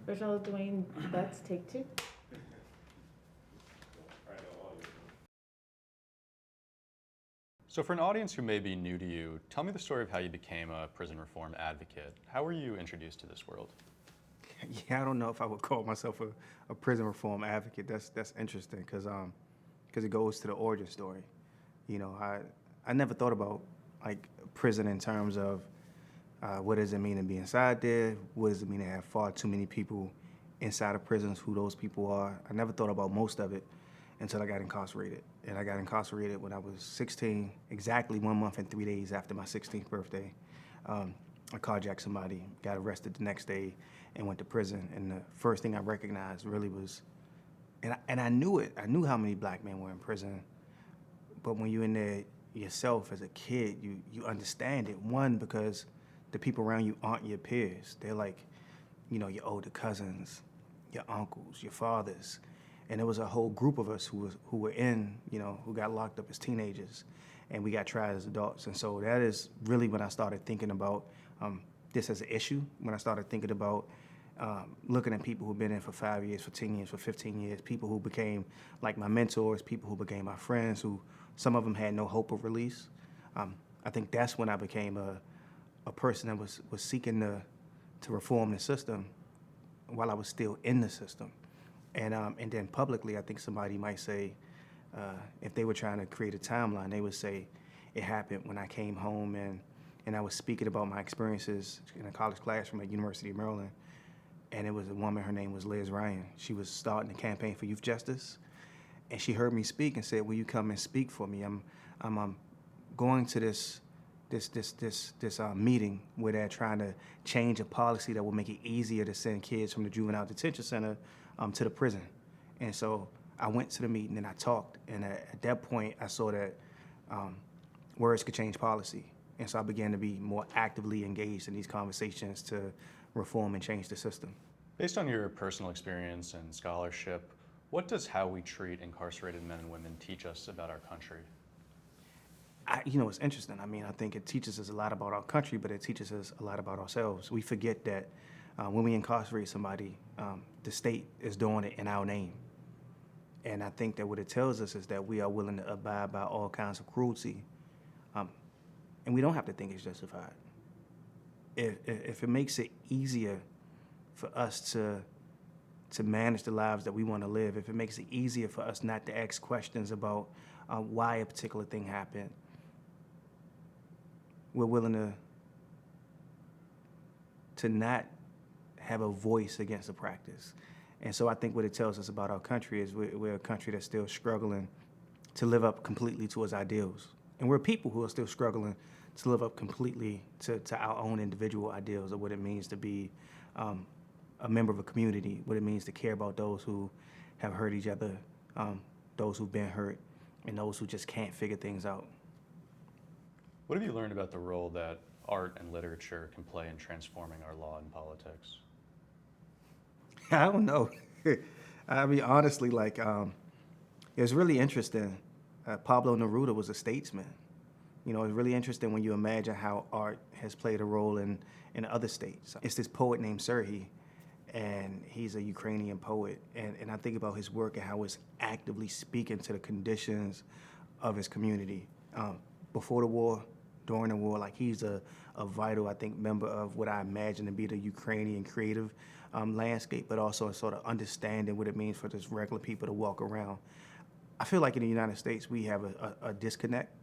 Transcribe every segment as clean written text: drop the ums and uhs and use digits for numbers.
Reginald Dwayne Betts, take two. So for an audience who may be new to you, tell me the story of how you became a prison reform advocate. How were you introduced to this world? Yeah, I don't know if I would call myself a prison reform advocate. That's interesting because it goes to the origin story. You know, I never thought about like prison in terms of what does it mean to be inside there? What does it mean to have far too many people inside of prisons? Who those people are? I never thought about most of it until I got incarcerated. And I got incarcerated when I was 16, exactly 1 month and 3 days after my 16th birthday. I carjacked somebody, got arrested the next day, and went to prison. And the first thing I recognized really was, and I knew it. I knew how many black men were in prison. But when you're in there yourself as a kid, you understand it. One, because the people around you aren't your peers. They're like, you know, your older cousins, your uncles, your fathers. And there was a whole group of us who were in, you know, who got locked up as teenagers, and we got tried as adults. And so that is really when I started thinking about this as an issue, when I started thinking about looking at people who've been in for 5 years, for 10 years, for 15 years, people who became like my mentors, people who became my friends, who some of them had no hope of release. I think that's when I became a person that was seeking to reform the system while I was still in the system. And then publicly, I think somebody might say, if they were trying to create a timeline, they would say it happened when I came home and I was speaking about my experiences in a college classroom at University of Maryland. And it was a woman, her name was Liz Ryan. She was starting a campaign for youth justice. And she heard me speak and said, will you come and speak for me? I'm going to this meeting where they're trying to change a policy that will make it easier to send kids from the juvenile detention center to the prison. And so I went to the meeting and I talked. And at that point, I saw that words could change policy. And so I began to be more actively engaged in these conversations to reform and change the system. Based on your personal experience and scholarship, what does how we treat incarcerated men and women teach us about our country? You know, it's interesting. I mean, I think it teaches us a lot about our country, but it teaches us a lot about ourselves. We forget that when we incarcerate somebody, the state is doing it in our name. And I think that what it tells us is that we are willing to abide by all kinds of cruelty. And we don't have to think it's justified. If it makes it easier for us to manage the lives that we want to live, if it makes it easier for us not to ask questions about why a particular thing happened, we're willing to not have a voice against the practice. And so I think what it tells us about our country is we're a country that's still struggling to live up completely to its ideals. And we're people who are still struggling to live up completely to our own individual ideals of what it means to be a member of a community, what it means to care about those who have hurt each other, those who've been hurt, and those who just can't figure things out. What have you learned about the role that art and literature can play in transforming our law and politics? I don't know. I mean, honestly, like, it was really interesting. Pablo Neruda was a statesman. You know, it's really interesting when you imagine how art has played a role in other states. It's this poet named Shahid, and he's a Ukrainian poet. And I think about his work and how it's actively speaking to the conditions of his community. Before the war, during the war, like he's a vital, I think, member of what I imagine to be the Ukrainian creative landscape, but also a sort of understanding what it means for just regular people to walk around. I feel like in the United States, we have a disconnect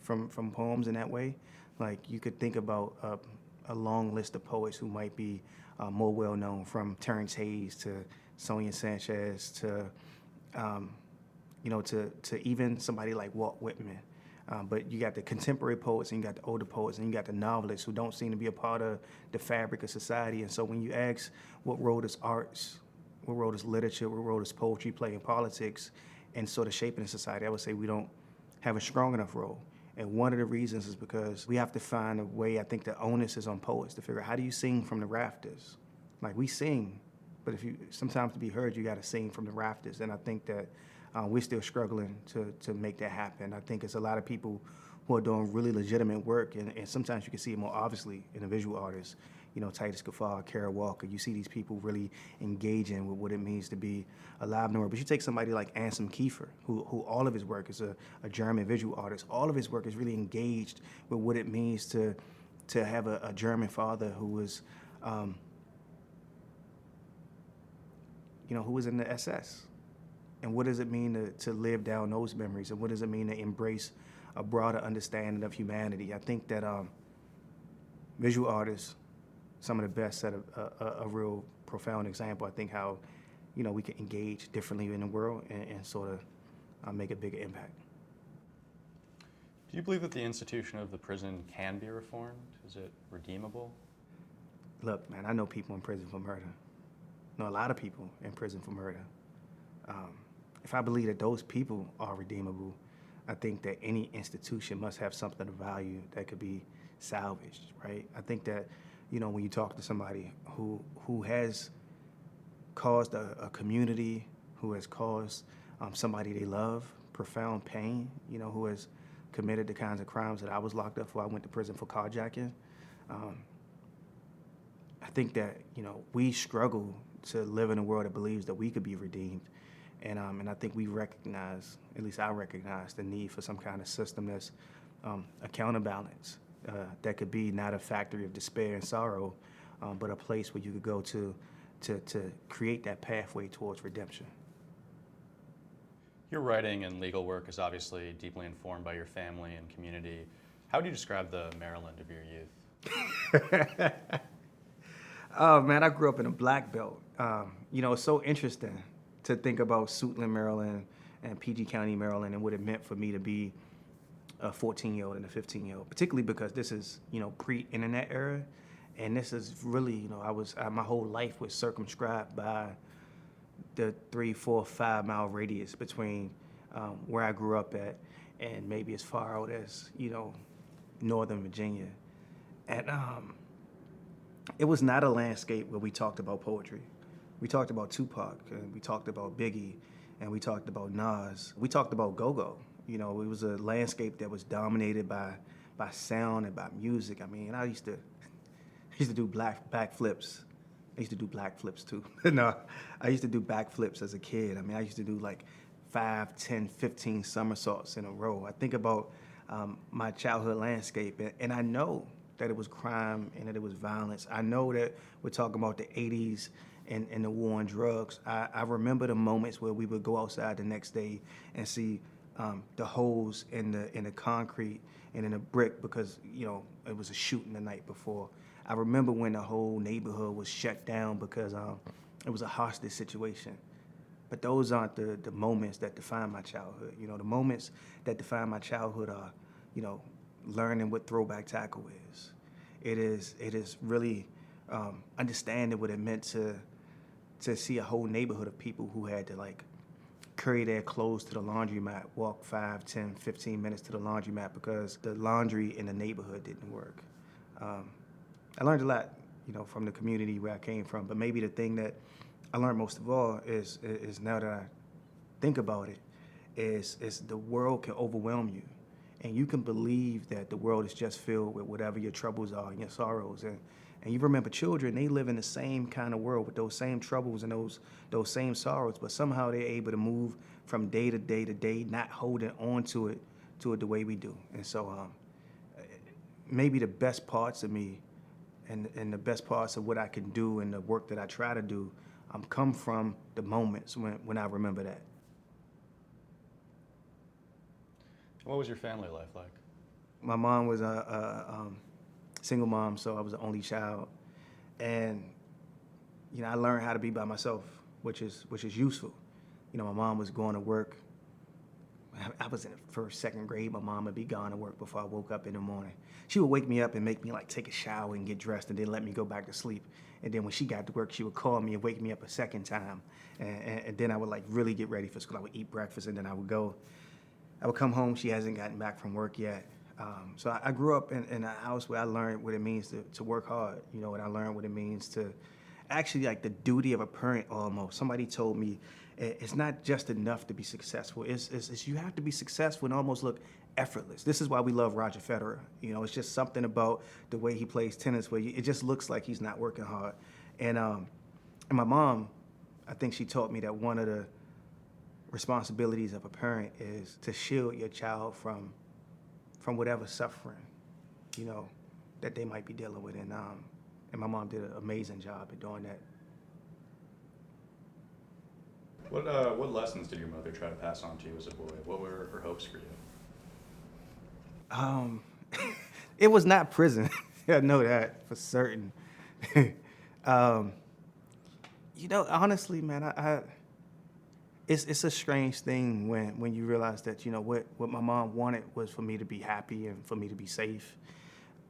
from poems in that way. Like you could think about a long list of poets who might be more well-known, from Terrence Hayes to Sonia Sanchez to, to even somebody like Walt Whitman. But you got the contemporary poets and you got the older poets and you got the novelists who don't seem to be a part of the fabric of society. And so when you ask what role does arts, what role does literature, what role does poetry play in politics and sort of shaping the society, I would say we don't have a strong enough role. And one of the reasons is because we have to find a way, I think the onus is on poets to figure out how do you sing from the rafters? Like we sing, but sometimes to be heard, you gotta sing from the rafters. And I think that we're still struggling to make that happen. I think it's a lot of people who are doing really legitimate work, and sometimes you can see it more obviously in a visual artist. Titus Kaffar, Kara Walker. You see these people really engaging with what it means to be alive in the world. But you take somebody like Anselm Kiefer, who all of his work is a German visual artist. All of his work is really engaged with what it means to have a German father who was, who was in the SS. And what does it mean to live down those memories? And what does it mean to embrace a broader understanding of humanity? I think that visual artists, some of the best, set a real profound example. I think how, we can engage differently in the world and sort of make a bigger impact. Do you believe that the institution of the prison can be reformed? Is it redeemable? Look, man, I know people in prison for murder. I know a lot of people in prison for murder. If I believe that those people are redeemable, I think that any institution must have something of value that could be salvaged, right? I think that, when you talk to somebody who has caused a community, who has caused somebody they love profound pain, who has committed the kinds of crimes that I was locked up for. I went to prison for carjacking. I think that, we struggle to live in a world that believes that we could be redeemed. And I think we recognize, at least I recognize, the need for some kind of system that's a counterbalance that could be not a factory of despair and sorrow, but a place where you could go to create that pathway towards redemption. Your writing and legal work is obviously deeply informed by your family and community. How do you describe the Maryland of your youth? Oh, man, I grew up in a black belt. It's so interesting to think about Suitland, Maryland, and PG County, Maryland, and what it meant for me to be a 14-year-old and a 15-year-old, particularly because this is, pre-internet era. And this is really, my whole life was circumscribed by the 3, 4, 5 mile radius between where I grew up at and maybe as far out as, Northern Virginia. And it was not a landscape where we talked about poetry. We talked about Tupac, and we talked about Biggie, and we talked about Nas. We talked about go-go. It was a landscape that was dominated by sound and by music. I mean, I used to do backflips. I used to do black flips too. No, I used to do backflips as a kid. I mean, I used to do like 5, 10, 15 somersaults in a row. I think about my childhood landscape, and I know that it was crime and that it was violence. I know that we're talking about the 80s and the war on drugs. I remember the moments where we would go outside the next day and see the holes in the concrete and in the brick because, it was a shooting the night before. I remember when the whole neighborhood was shut down because it was a hostage situation. But those aren't the moments that define my childhood. The moments that define my childhood are, learning what throwback tackle is. It is really understanding what it meant to see a whole neighborhood of people who had to carry their clothes to the laundromat, walk 5, 10, 15 minutes to the laundromat because the laundry in the neighborhood didn't work. I learned a lot, from the community where I came from, but maybe the thing that I learned most of all is now that I think about it, is the world can overwhelm you. And you can believe that the world is just filled with whatever your troubles are and your sorrows. And you remember children, they live in the same kind of world with those same troubles and those same sorrows, but somehow they're able to move from day to day to day, not holding on to it the way we do. And so maybe the best parts of me and the best parts of what I can do and the work that I try to do come from the moments when I remember that. What was your family life like? My mom was a single mom, so I was the only child. And, I learned how to be by myself, which is useful. My mom was going to work. I was in the first, second grade. My mom would be gone to work before I woke up in the morning. She would wake me up and make me take a shower and get dressed and then let me go back to sleep. And then when she got to work, she would call me and wake me up a second time. And then I would really get ready for school. I would eat breakfast and then I would go. I would come home. She hasn't gotten back from work yet. So I grew up in a house where I learned what it means to work hard, and I learned what it means to actually like the duty of a parent almost. Somebody told me it's not just enough to be successful. It's you have to be successful and almost look effortless. This is why we love Roger Federer. You know, it's just something about the way he plays tennis where it just looks like he's not working hard. And my mom, I think she taught me that one of the responsibilities of a parent is to shield your child from whatever suffering, you know, that they might be dealing with. And my mom did an amazing job at doing that. What lessons did your mother try to pass on to you as a boy? What were her hopes for you? It was not prison. I know that for certain. You know, honestly, man, it's a strange thing when you realize that, you know, what my mom wanted was for me to be happy and for me to be safe.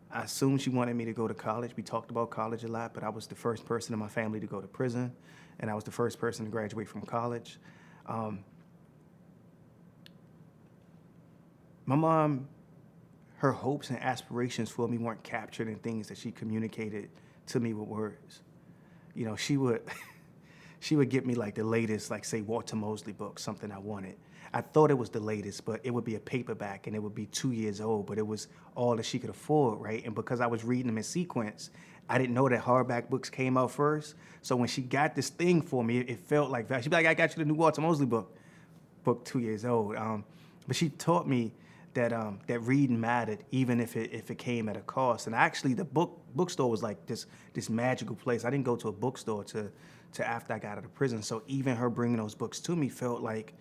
I assumed she wanted me to go to college. We talked about college a lot, but I was the first person in my family to go to prison, and I was the first person to graduate from college. My mom, her hopes and aspirations for me weren't captured in things that she communicated to me with words. You know, she would get me like the latest, like say Walter Mosley book, something I wanted. I thought it was the latest, but it would be a paperback and it would be 2 years old, but it was all that she could afford, right? And because I was reading them in sequence, I didn't know that hardback books came out first. So when she got this thing for me, it felt like that. She'd be like, I got you the new Walter Mosley book 2 years old. But she taught me that that reading mattered, even if it came at a cost. And actually, the bookstore was like this magical place. I didn't go to a bookstore to after I got out of prison. So even her bringing those books to me felt like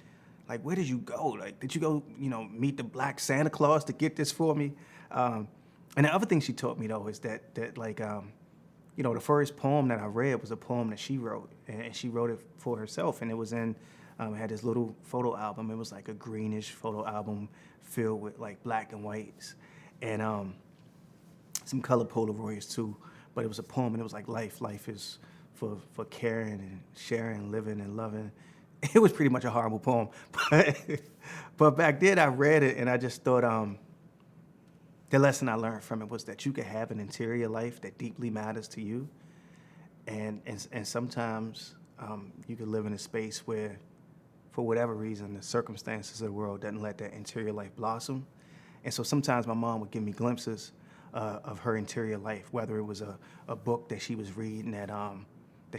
where did you go? Like, did you go, you know, meet the Black Santa Claus to get this for me? And the other thing she taught me though is that like, you know, the first poem that I read was a poem that she wrote, and she wrote it for herself, and it was in. It had this little photo album. It was like a greenish photo album filled with like black and whites, and some color Polaroids too. But it was a poem, and it was like life is for caring and sharing, living and loving. It was pretty much a horrible poem, but back then I read it and I just thought the lesson I learned from it was that you could have an interior life that deeply matters to you, and sometimes you could live in a space where, for whatever reason, the circumstances of the world doesn't let that interior life blossom. And so sometimes my mom would give me glimpses of her interior life, whether it was a book that she was reading that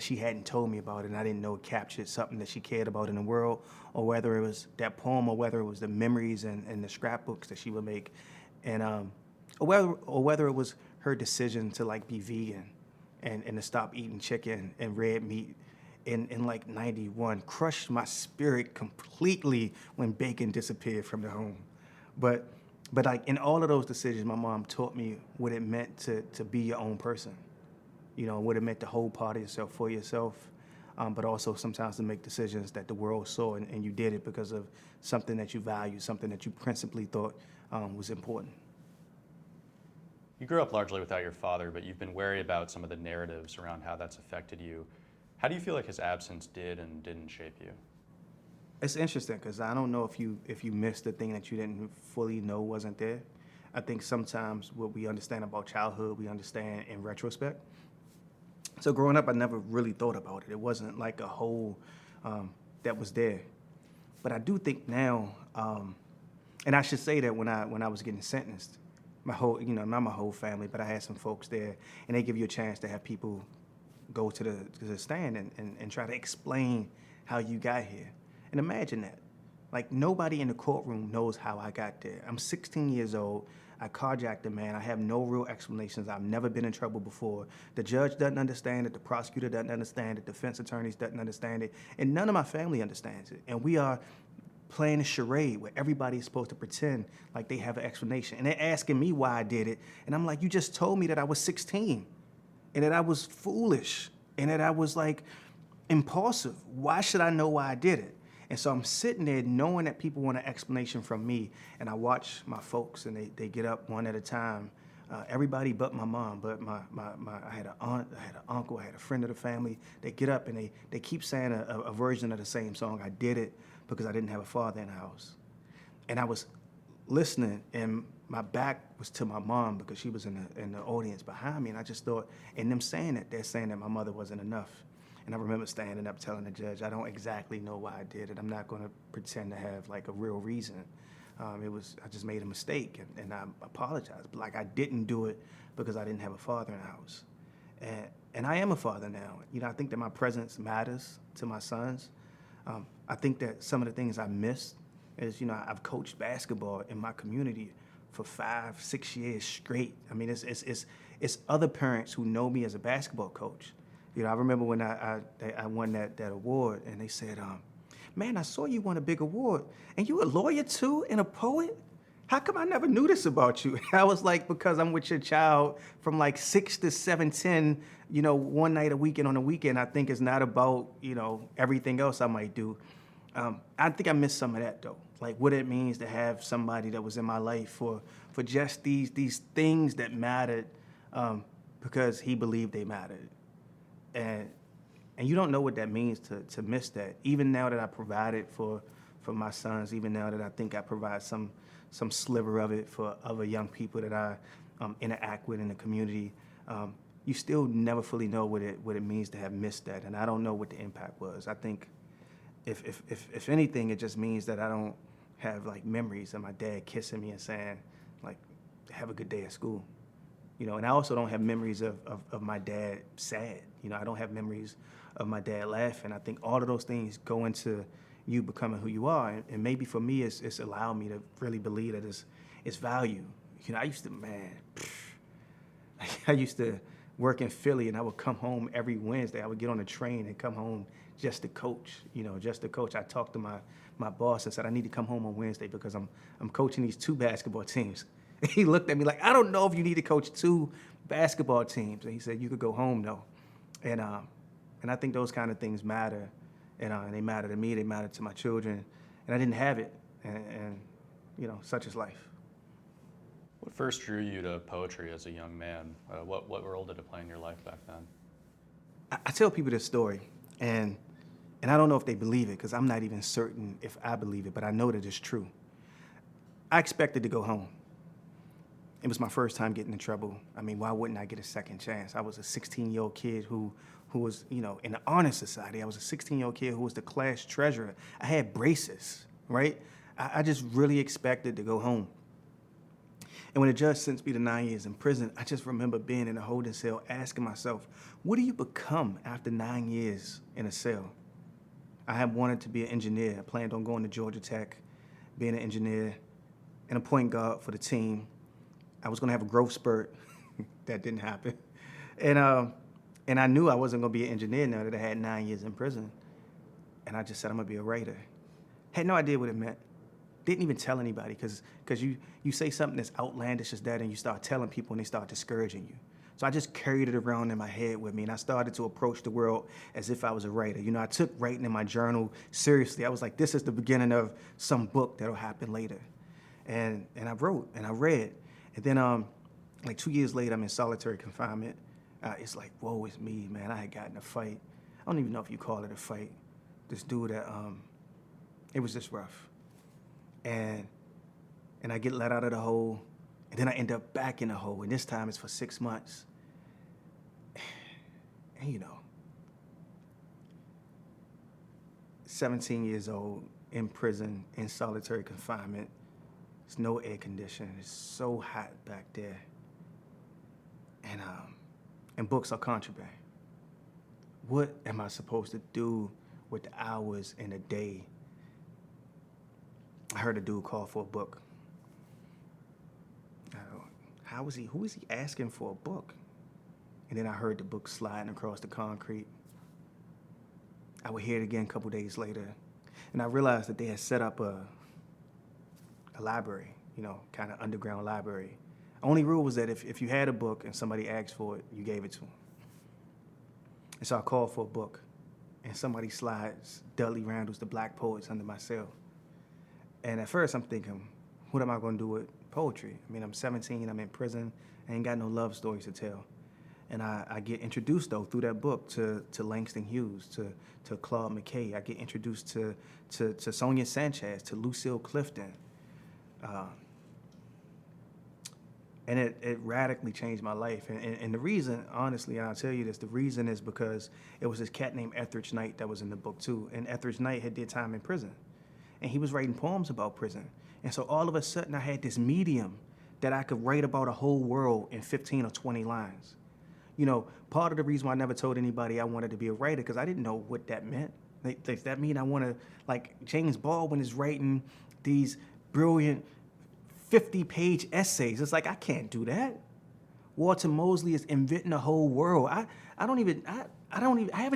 she hadn't told me about and I didn't know it captured something that she cared about in the world, or whether it was that poem, or whether it was the memories and the scrapbooks that she would make, and or whether it was her decision to like be vegan and to stop eating chicken and red meat in like 91, crushed my spirit completely when bacon disappeared from the home. But like in all of those decisions, my mom taught me what it meant to be your own person. You know, what it meant to hold part of yourself for yourself, but also sometimes to make decisions that the world saw and you did it because of something that you value, something that you principally thought was important. You grew up largely without your father, but you've been wary about some of the narratives around how that's affected you. How do you feel like his absence did and didn't shape you? It's interesting because I don't know if you missed the thing that you didn't fully know wasn't there. I think sometimes what we understand about childhood, we understand in retrospect. So growing up, I never really thought about it. It wasn't like a hole that was there. But I do think now, and I should say that when I was getting sentenced, my whole, you know, not my whole family, but I had some folks there, and they give you a chance to have people go to the stand and try to explain how you got here. And imagine that. Like, nobody in the courtroom knows how I got there. I'm 16 years old. I carjacked a man. I have no real explanations. I've never been in trouble before. The judge doesn't understand it. The prosecutor doesn't understand it. Defense attorneys doesn't understand it. And none of my family understands it. And we are playing a charade where everybody's supposed to pretend like they have an explanation. And they're asking me why I did it. And I'm like, you just told me that I was 16 and that I was foolish and that I was like impulsive. Why should I know why I did it? And so I'm sitting there knowing that people want an explanation from me, and I watch my folks, and they get up one at a time. Everybody but my mom, but I had an aunt, I had an uncle, I had a friend of the family. They get up and they keep saying a version of the same song. I did it because I didn't have a father in the house. And I was listening, and my back was to my mom because she was in the audience behind me, and I just thought, and them saying that, they're saying that my mother wasn't enough. And I remember standing up telling the judge, I don't exactly know why I did it. I'm not going to pretend to have like a real reason. I just made a mistake, and I apologized. But like, I didn't do it because I didn't have a father in the house. And I am a father now. You know, I think that my presence matters to my sons. I think that some of the things I missed is, you know, I've coached basketball in my community for 5-6 years straight. I mean, it's other parents who know me as a basketball coach. You know, I remember when I won that award, and they said, man, I saw you won a big award, and you a lawyer too and a poet? How come I never knew this about you? I was like, because I'm with your child from like 6 to 7:10, you know, one night a week, and on the weekend, I think it's not about, you know, everything else I might do. I think I missed some of that though, like what it means to have somebody that was in my life for just these things that mattered, because he believed they mattered. And you don't know what that means to miss that. Even now that I provided for my sons, even now that I think I provide some sliver of it for other young people that I interact with in the community, you still never fully know what it means to have missed that. And I don't know what the impact was. I think if anything, it just means that I don't have like memories of my dad kissing me and saying like, have a good day at school. You know, and I also don't have memories of my dad sad. You know, I don't have memories of my dad laughing. I think all of those things go into you becoming who you are. And maybe for me, it's allowed me to really believe that it's value. You know, I used to work in Philly, and I would come home every Wednesday. I would get on a train and come home just to coach, you know, just to coach. I talked to my boss and said, I need to come home on Wednesday because I'm coaching these 2 basketball teams. He looked at me like, I don't know if you need to coach 2 basketball teams. And he said, you could go home though. And I think those kind of things matter. And they matter to me, they matter to my children. And I didn't have it. And you know, such is life. What first drew you to poetry as a young man? What role did it play in your life back then? I tell people this story, and I don't know if they believe it because I'm not even certain if I believe it, but I know that it's true. I expected to go home. It was my first time getting in trouble. I mean, why wouldn't I get a second chance? I was a 16-year-old kid who was, you know, in the honor society. I was a 16-year-old kid who was the class treasurer. I had braces, right? I just really expected to go home. And when the judge sentenced me to 9 years in prison, I just remember being in a holding cell asking myself, what do you become after 9 years in a cell? I had wanted to be an engineer. I planned on going to Georgia Tech, being an engineer, and a point guard for the team. I was going to have a growth spurt. That didn't happen. And I knew I wasn't going to be an engineer now that I had 9 years in prison. And I just said, I'm going to be a writer. Had no idea what it meant. Didn't even tell anybody because you say something that's outlandish as that and you start telling people and they start discouraging you. So I just carried it around in my head with me, and I started to approach the world as if I was a writer. You know, I took writing in my journal seriously. I was like, this is the beginning of some book that'll happen later. And I wrote and I read. And then like 2 years later, I'm in solitary confinement. It's like, whoa, it's me, man. I had gotten a fight. I don't even know if you call it a fight. This dude that, it was just rough. And I get let out of the hole, and then I end up back in the hole, and this time it's for 6 months. And you know, 17 years old, in prison, in solitary confinement. There's no air conditioning. It's so hot back there. And books are contraband. What am I supposed to do with the hours in a day? I heard a dude call for a book. Who is he asking for a book? And then I heard the book sliding across the concrete. I would hear it again a couple days later. And I realized that they had set up a library, you know, kind of underground library. Only rule was that if you had a book and somebody asked for it, you gave it to them. And so I called for a book, and somebody slides Dudley Randall's The Black Poets under my cell. And at first I'm thinking, what am I going to do with poetry? I mean, I'm 17, I'm in prison, I ain't got no love stories to tell. And I get introduced, though, through that book to Langston Hughes, to Claude McKay. I get introduced to Sonia Sanchez, to Lucille Clifton. And it radically changed my life. And the reason, honestly, and I'll tell you this, the reason is because it was this cat named Etheridge Knight that was in the book too. And Etheridge Knight had did time in prison. And he was writing poems about prison. And so all of a sudden I had this medium that I could write about a whole world in 15 or 20 lines. You know, part of the reason why I never told anybody I wanted to be a writer, because I didn't know what that meant. Does that mean I want to, like James Baldwin is writing these brilliant 50-page essays. It's like, I can't do that. Walter Mosley is inventing a whole world. I haven't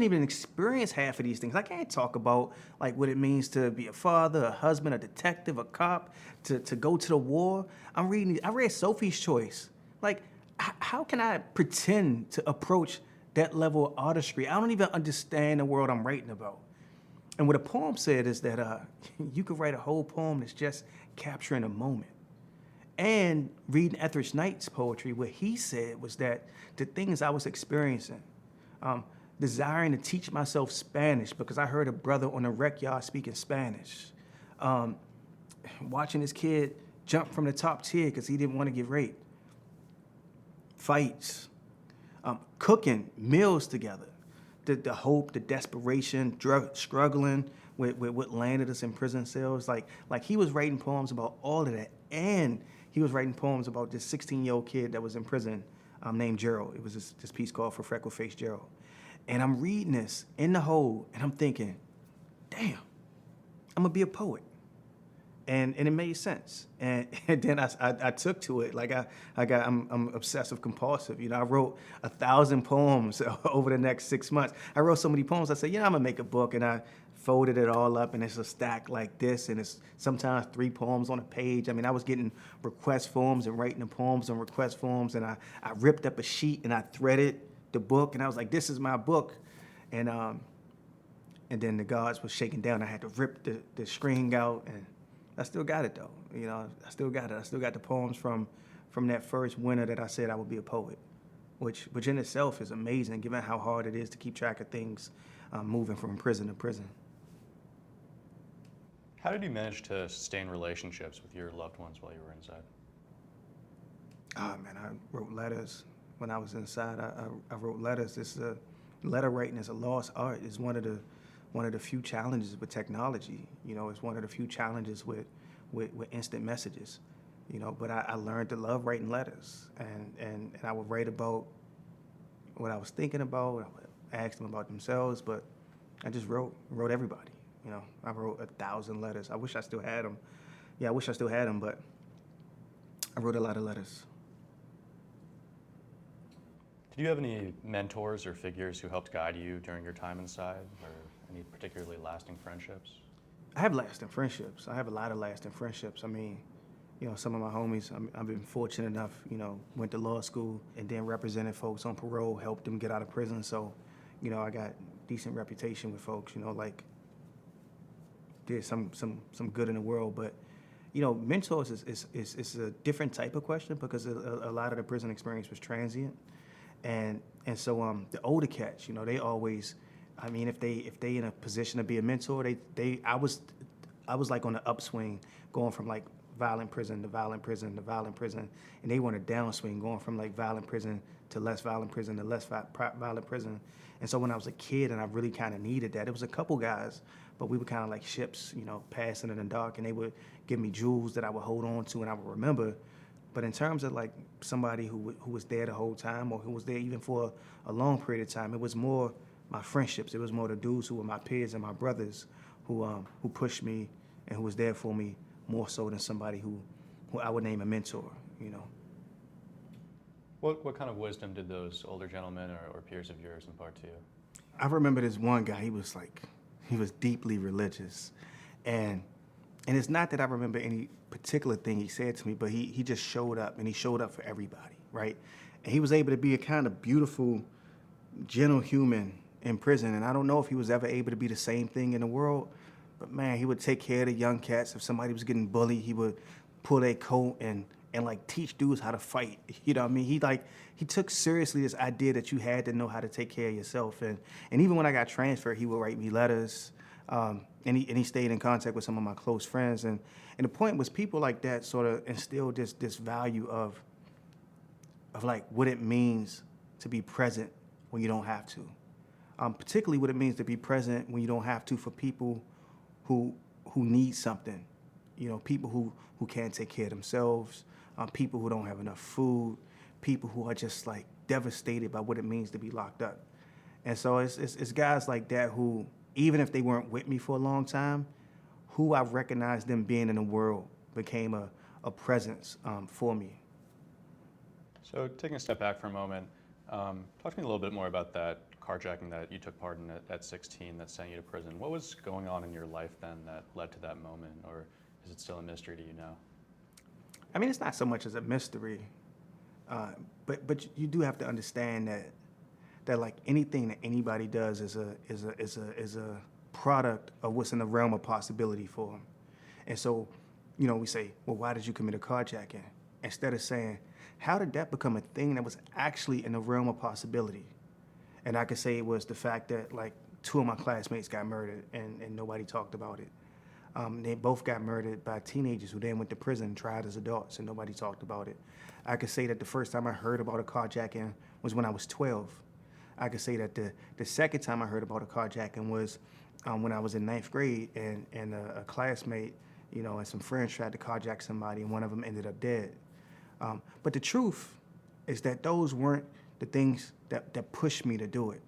even experienced half of these things. I can't talk about like what it means to be a father, a husband, a detective, a cop, to go to the war. I read Sophie's Choice. Like, how can I pretend to approach that level of artistry? I don't even understand the world I'm writing about. And what a poem said is that you could write a whole poem that's just capturing a moment. And reading Etheridge Knight's poetry, what he said was that the things I was experiencing, desiring to teach myself Spanish because I heard a brother on the rec yard speaking Spanish, watching this kid jump from the top tier because he didn't want to get raped, fights, cooking meals together, the hope, the desperation, struggling with what landed us in prison cells. Like he was writing poems about all of that. And he was writing poems about this 16-year-old kid that was in prison named Gerald. It was this piece called For Freckle-Faced Gerald. And I'm reading this in the whole, and I'm thinking, damn, I'm gonna be a poet. And it made sense. And then I took to it. Like I'm obsessive compulsive. You know, I wrote 1,000 poems over the next 6 months. I wrote so many poems. I said, I'm gonna make a book, and I folded it all up, and it's a stack like this, and it's sometimes 3 poems on a page. I mean, I was getting request forms and writing the poems on request forms, and I ripped up a sheet and I threaded the book, and I was like, this is my book. And then the guards was shaking down. I had to rip the string out, and I still got it though. You know, I still got it. I still got the poems from that first winter that I said I would be a poet, which in itself is amazing, given how hard it is to keep track of things moving from prison to prison. How did you manage to sustain relationships with your loved ones while you were inside? Oh man, I wrote letters when I was inside. I wrote letters. Letter writing is a lost art. It's one of the few challenges with technology. You know, it's one of the few challenges with instant messages. You know, but I learned to love writing letters, and I would write about what I was thinking about. I would ask them about themselves, but I just wrote everybody. You know, I wrote 1,000 letters. I wish I still had them. Yeah, I wish I still had them, but I wrote a lot of letters. Did you have any mentors or figures who helped guide you during your time inside, or any particularly lasting friendships? I have lasting friendships. I have a lot of lasting friendships. I mean, you know, some of my homies, I've been fortunate enough, you know, went to law school and then represented folks on parole, helped them get out of prison. So, you know, I got decent reputation with folks, you know, like, did some good in the world. But, you know, mentors is a different type of question because a lot of the prison experience was transient. And so the older cats, you know, they always, I mean, if they in a position to be a mentor, I was like on the upswing, going from like violent prison to violent prison to violent prison, and they were on a downswing, going from like violent prison to less violent prison to less violent prison. And so when I was a kid and I really kind of needed that, it was a couple guys, but we were kind of like ships, you know, passing in the dark, and they would give me jewels that I would hold on to and I would remember. But in terms of like somebody who was there the whole time, or who was there even for a long period of time, it was more my friendships. It was more the dudes who were my peers and my brothers who pushed me and who was there for me more so than somebody who I would name a mentor, you know. What kind of wisdom did those older gentlemen or peers of yours impart to you? I remember this one guy, he was deeply religious. And it's not that I remember any particular thing he said to me, but he just showed up, and he showed up for everybody, right? And he was able to be a kind of beautiful, gentle human in prison. And I don't know if he was ever able to be the same thing in the world, but man, he would take care of the young cats. If somebody was getting bullied, he would pull their coat and like teach dudes how to fight. You know what I mean? He took seriously this idea that you had to know how to take care of yourself. And even when I got transferred, he would write me letters. And he stayed in contact with some of my close friends. And the point was, people like that sort of instilled this value of of like what it means to be present when you don't have to. Particularly what it means to be present when you don't have to for people who need something. You know, people who can't take care of themselves, people who don't have enough food, people who are just like devastated by what it means to be locked up. And so it's guys like that who, even if they weren't with me for a long time, who I've recognized them being in the world became a presence for me. So taking a step back for a moment, talk to me a little bit more about that carjacking that you took part in at 16 that sent you to prison. What was going on in your life then that led to that moment, or is it still a mystery to you now? I mean, it's not so much as a mystery, but you do have to understand that like anything that anybody does is a product of what's in the realm of possibility for them. And so, you know, we say, well, why did you commit a carjacking? Instead of saying, how did that become a thing that was actually in the realm of possibility? And I could say it was the fact that like 2 of my classmates got murdered and nobody talked about it. They both got murdered by teenagers who then went to prison and tried as adults and nobody talked about it. I could say that the first time I heard about a carjacking was when I was 12. I could say that the second time I heard about a carjacking was when I was in 9th grade and a classmate, you know, and some friends tried to carjack somebody and one of them ended up dead. But the truth is that those weren't the things that pushed me to do it.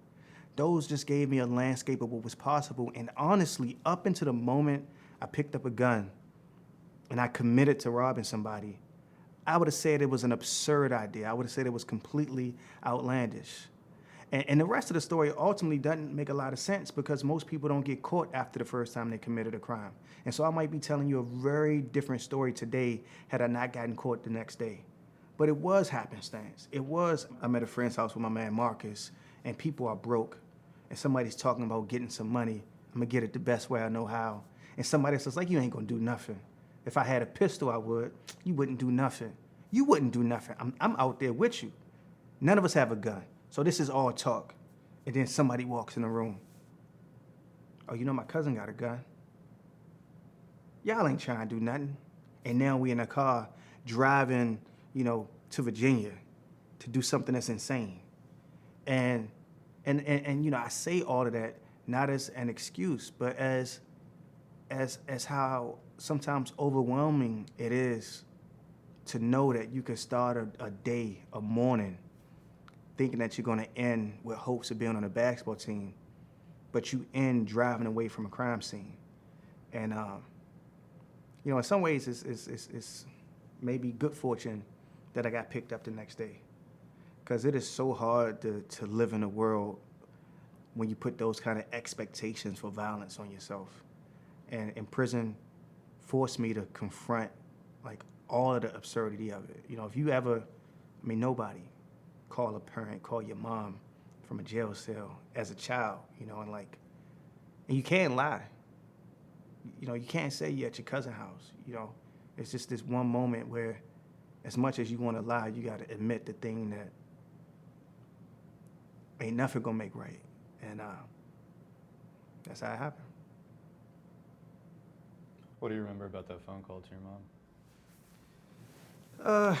Those just gave me a landscape of what was possible. And honestly, up until the moment I picked up a gun and I committed to robbing somebody, I would have said it was an absurd idea. I would have said it was completely outlandish. And the rest of the story ultimately doesn't make a lot of sense because most people don't get caught after the first time they committed a crime. And so I might be telling you a very different story today had I not gotten caught the next day. But it was happenstance. I'm at a friend's house with my man Marcus, and people are broke, and somebody's talking about getting some money. I'm gonna get it the best way I know how. And somebody says, like, you ain't gonna do nothing. If I had a pistol, I would. You wouldn't do nothing. You wouldn't do nothing. I'm out there with you. None of us have a gun. So this is all talk. And then somebody walks in the room. Oh, you know my cousin got a gun. Y'all ain't trying to do nothing. And now we in a car driving, you know, to Virginia to do something that's insane. And you know, I say all of that not as an excuse, but as how sometimes overwhelming it is to know that you can start a day, a morning, thinking that you're gonna end with hopes of being on a basketball team, but you end driving away from a crime scene. And you know, in some ways it's maybe good fortune that I got picked up the next day, because it is so hard to live in a world when you put those kind of expectations for violence on yourself. And prison forced me to confront like all of the absurdity of it. You know, if you ever, I mean, nobody call a parent, call your mom from a jail cell as a child, you know, and you can't lie. You know, you can't say you're at your cousin's house, you know. It's just this one moment where as much as you want to lie, you got to admit the thing that ain't nothing gonna make right. And that's how it happened. What do you remember about that phone call to your mom?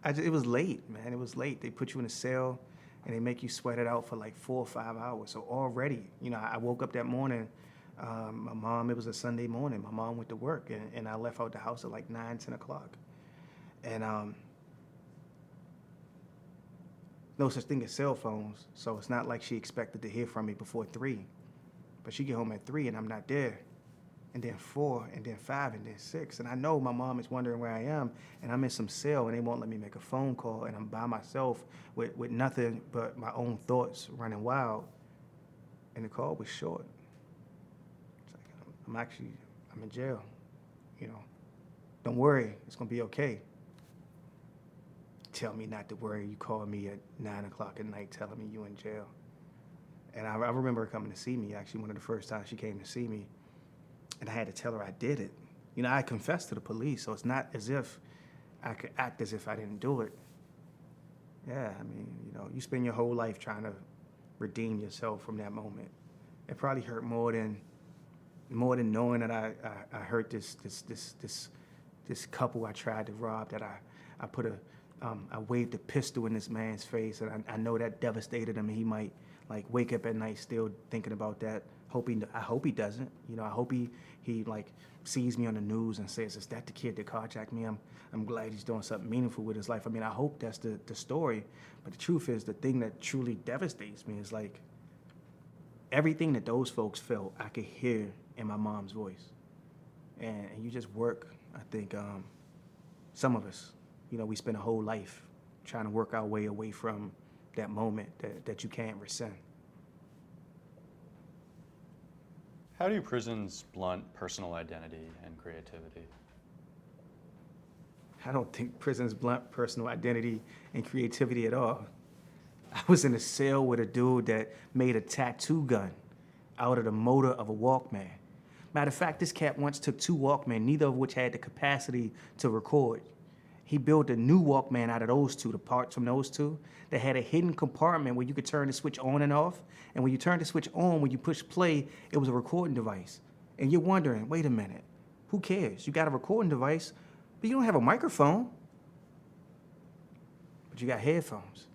It was late, man. It was late. They put you in a cell and they make you sweat it out for like 4 or 5 hours. So already, you know, I woke up that morning. My mom, it was a Sunday morning. My mom went to work and I left out the house at like 9, 10 o'clock. And no such thing as cell phones. So it's not like she expected to hear from me before 3. But she get home at 3 and I'm not there. And then 4, and then 5, and then 6. And I know my mom is wondering where I am, and I'm in some cell, and they won't let me make a phone call, and I'm by myself with nothing but my own thoughts running wild. And the call was short. It's like, I'm in jail, you know. Don't worry, it's gonna be okay. Tell me not to worry. You called me at 9 o'clock at night telling me you in jail. And I remember her coming to see me, actually, one of the first times she came to see me. And I had to tell her I did it. You know, I confessed to the police, so it's not as if I could act as if I didn't do it. Yeah, I mean, you know, you spend your whole life trying to redeem yourself from that moment. It probably hurt more than knowing that I hurt this couple I tried to rob, that I put I waved a pistol in this man's face, and I know that devastated him. He might like wake up at night still thinking about that. I hope he doesn't. You know, I hope he like sees me on the news and says, "Is that the kid that carjacked me?" I'm glad he's doing something meaningful with his life. I mean, I hope that's the story. But the truth is, the thing that truly devastates me is like everything that those folks felt, I could hear in my mom's voice. And you just work. I think some of us, you know, we spend a whole life trying to work our way away from that moment that you can't rescind. How do prisons blunt personal identity and creativity? I don't think prisons blunt personal identity and creativity at all. I was in a cell with a dude that made a tattoo gun out of the motor of a Walkman. Matter of fact, this cat once took 2 Walkmen, neither of which had the capacity to record. He built a new Walkman out of those 2, the parts from those 2, that had a hidden compartment where you could turn the switch on and off. And when you turn the switch on, when you push play, it was a recording device. And you're wondering, wait a minute, who cares? You got a recording device, but you don't have a microphone. But you got headphones.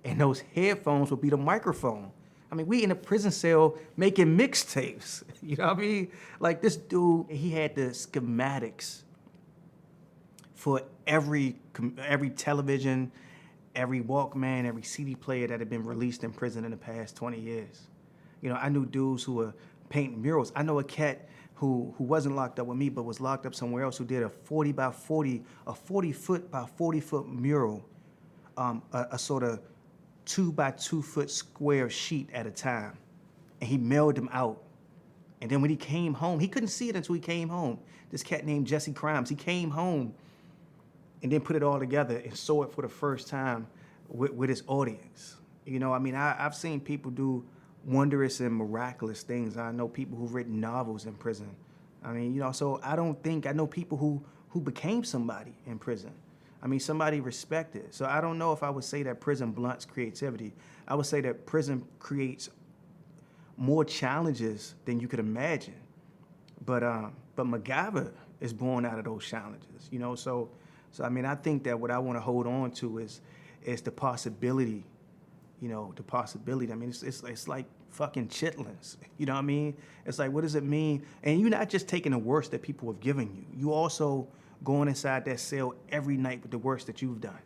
And those headphones will be the microphone. I mean, we in a prison cell making mixtapes. You know what I mean? Like this dude, he had the schematics for every television, every Walkman, every CD player that had been released in prison in the past 20 years. You know, I knew dudes who were painting murals. I know a cat who wasn't locked up with me, but was locked up somewhere else, who did a 40 foot by 40 foot mural, a sort of 2 by 2 foot square sheet at a time. And he mailed them out. And then when he came home, he couldn't see it until he came home. This cat named Jesse Crimes, he came home and then put it all together and saw it for the first time with his audience. You know, I mean, I've seen people do wondrous and miraculous things. I know people who've written novels in prison. I mean, you know, so I know people who became somebody in prison. I mean, somebody respected. So I don't know if I would say that prison blunts creativity. I would say that prison creates more challenges than you could imagine. But MacGyver is born out of those challenges, you know. So I mean, I think that what I want to hold on to is the possibility, you know, the possibility. I mean, it's like fucking chitlins, you know what I mean? It's like, what does it mean? And you're not just taking the worst that people have given you. You also going inside that cell every night with the worst that you've done.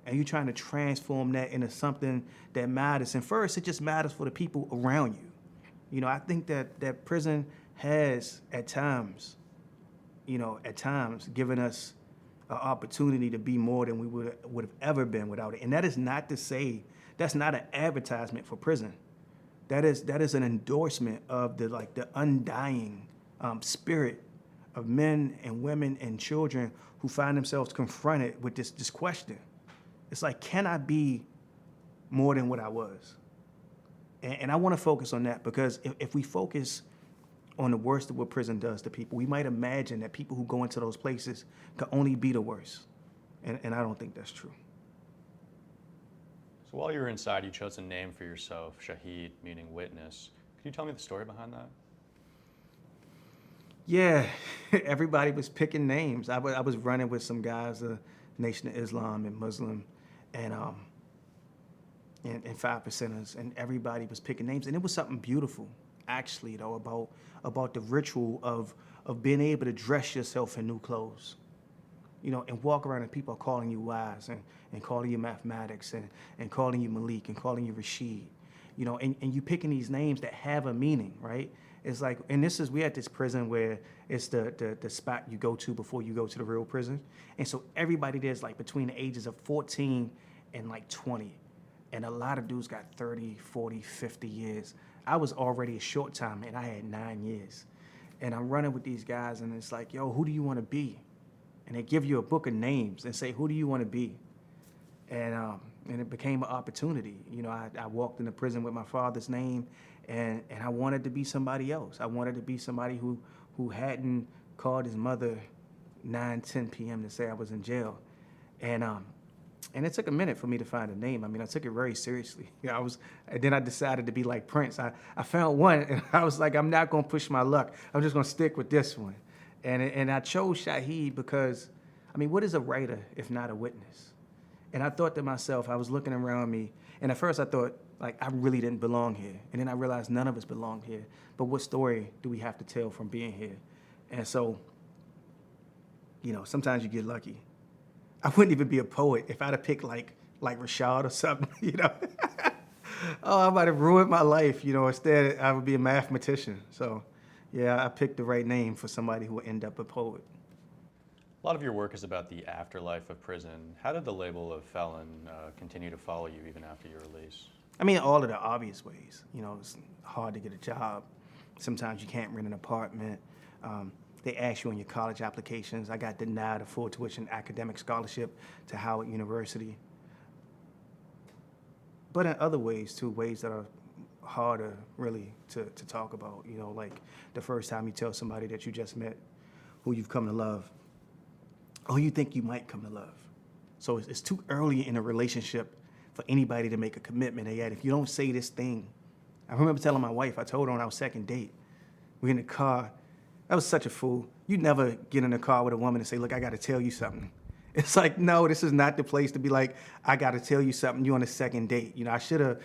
And you're trying to transform that into something that matters. And first, it just matters for the people around you. You know, I think that prison has at times given us an opportunity to be more than we would have ever been without it. And that is not to say, that's not an advertisement for prison. That is an endorsement of the undying spirit of men and women and children who find themselves confronted with this question. It's like, can I be more than what I was? And I want to focus on that, because if we focus on the worst of what prison does to people, we might imagine that people who go into those places can only be the worst. And I don't think that's true. So while you were inside, you chose a name for yourself, Shahid, meaning witness. Can you tell me the story behind that? Yeah, everybody was picking names. I was running with some guys, Nation of Islam and Muslim, and 5%ers, and everybody was picking names. And it was something beautiful, actually, though, about the ritual of being able to dress yourself in new clothes, you know, and walk around and people are calling you wise and calling you mathematics and calling you Malik and calling you Rashid, you know, and you picking these names that have a meaning, right? It's like, and we at this prison where it's the spot you go to before you go to the real prison. And so everybody there's like between the ages of 14 and like 20. And a lot of dudes got 30, 40, 50 years. I was already a short time and I had 9 years. And I'm running with these guys and it's like, yo, who do you want to be? And they give you a book of names and say, who do you want to be? And it became an opportunity. You know, I walked into prison with my father's name, and I wanted to be somebody else. I wanted to be somebody who hadn't called his mother 9, 10 p.m. to say I was in jail. And it took a minute for me to find a name. I mean, I took it very seriously. You know, then I decided to be like Prince. I found one, and I was like, I'm not gonna push my luck. I'm just gonna stick with this one. And I chose Shahid because, I mean, what is a writer if not a witness? And I thought to myself, I was looking around me, and at first I thought, like, I really didn't belong here. And then I realized none of us belonged here. But what story do we have to tell from being here? And so, you know, sometimes you get lucky. I wouldn't even be a poet if I'd have picked like Rashad or something, you know. Oh, I might have ruined my life, you know. Instead, I would be a mathematician. So, yeah, I picked the right name for somebody who would end up a poet. A lot of your work is about the afterlife of prison. How did the label of felon continue to follow you even after your release? I mean, all of the obvious ways. You know, it's hard to get a job. Sometimes you can't rent an apartment. They ask you on your college applications. I got denied a full tuition academic scholarship to Howard University. But in other ways, too, ways that are harder, really, to talk about. You know, like the first time you tell somebody that you just met who you've come to love, or you think you might come to love. So it's too early in a relationship for anybody to make a commitment. And yet, if you don't say this thing, I remember telling my wife, I told her on our second date, we're in the car. I was such a fool. You never get in a car with a woman and say, look, I got to tell you something. It's like, no, this is not the place to be like, I got to tell you something. You on a second date. You know, I should have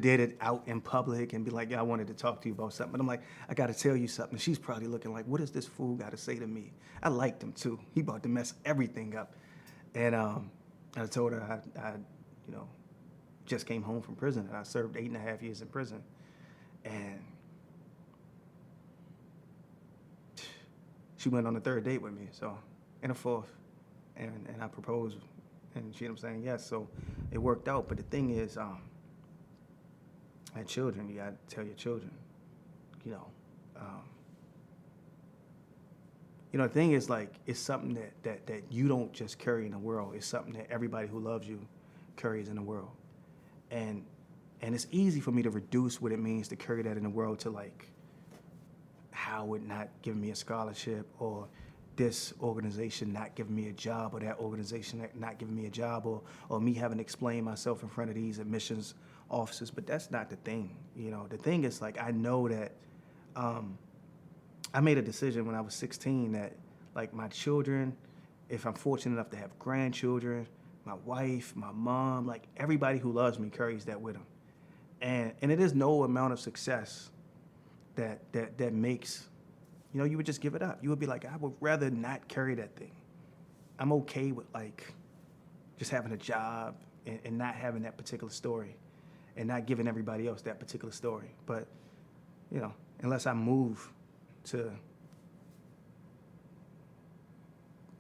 did it out in public and be like, yeah, I wanted to talk to you about something. But I'm like, I got to tell you something. She's probably looking like, what does this fool got to say to me? I liked him too. He about to mess everything up. And I told her I you know, just came home from prison and I served 8.5 years in prison. And she went on the third date with me, so, and a fourth. And I proposed, and she ended up saying yes, so it worked out. But the thing is, I had children. You gotta tell your children, you know. The thing is, like, it's something that you don't just carry in the world. It's something that everybody who loves you carries in the world. And it's easy for me to reduce what it means to carry that in the world to, like, Howard not giving me a scholarship, or this organization not giving me a job, or that organization not giving me a job, or me having to explain myself in front of these admissions officers. But that's not the thing, you know. The thing is, like, I know that I made a decision when I was 16 that, like, my children, if I'm fortunate enough to have grandchildren, my wife, my mom, like, everybody who loves me carries that with them. And it is no amount of success that makes, you know, you would just give it up. You would be like, I would rather not carry that thing. I'm okay with, like, just having a job and not having that particular story and not giving everybody else that particular story. But, you know, unless I move to,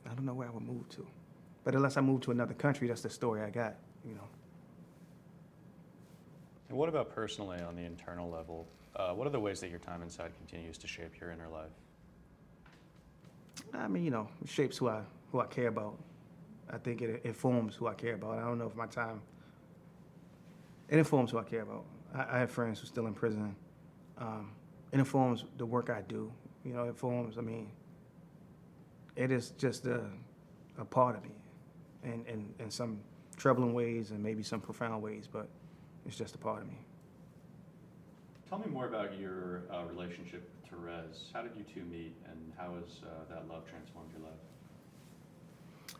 I don't know where I would move to. But unless I move to another country, that's the story I got, you know. And what about personally on the internal level? What are the ways that your time inside continues to shape your inner life? I mean, you know, it shapes who I care about. I think it informs who I care about. I don't know if my time, it informs who I care about. I have friends who are still in prison. It informs the work I do. You know, it informs, I mean, it is just a part of me in some troubling ways and maybe some profound ways, but it's just a part of me. Tell me more about your relationship to Rez. How did you two meet, and how has that love transformed your life?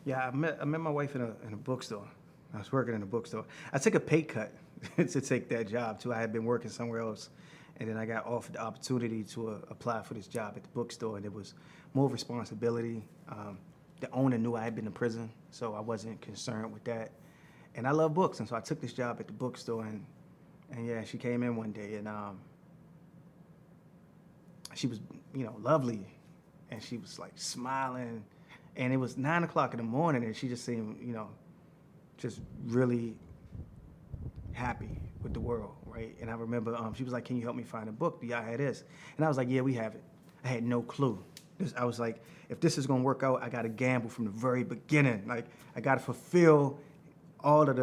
Yeah, I met my wife in a bookstore. I was working in a bookstore. I took a pay cut to take that job, too. I had been working somewhere else, and then I got offered the opportunity to apply for this job at the bookstore, and it was more responsibility. The owner knew I had been to prison, so I wasn't concerned with that. And I love books, and so I took this job at the bookstore, and yeah, she came in one day, and she was, you know, lovely, and she was, like, smiling, and it was 9 o'clock in the morning, and she just seemed, you know, just really happy with the world, right? And I remember she was like, can you help me find a book? Do y'all have this? And I was like, yeah, we have it. I had no clue. I was like, if this is gonna work out, I gotta gamble from the very beginning. Like, I gotta fulfill all of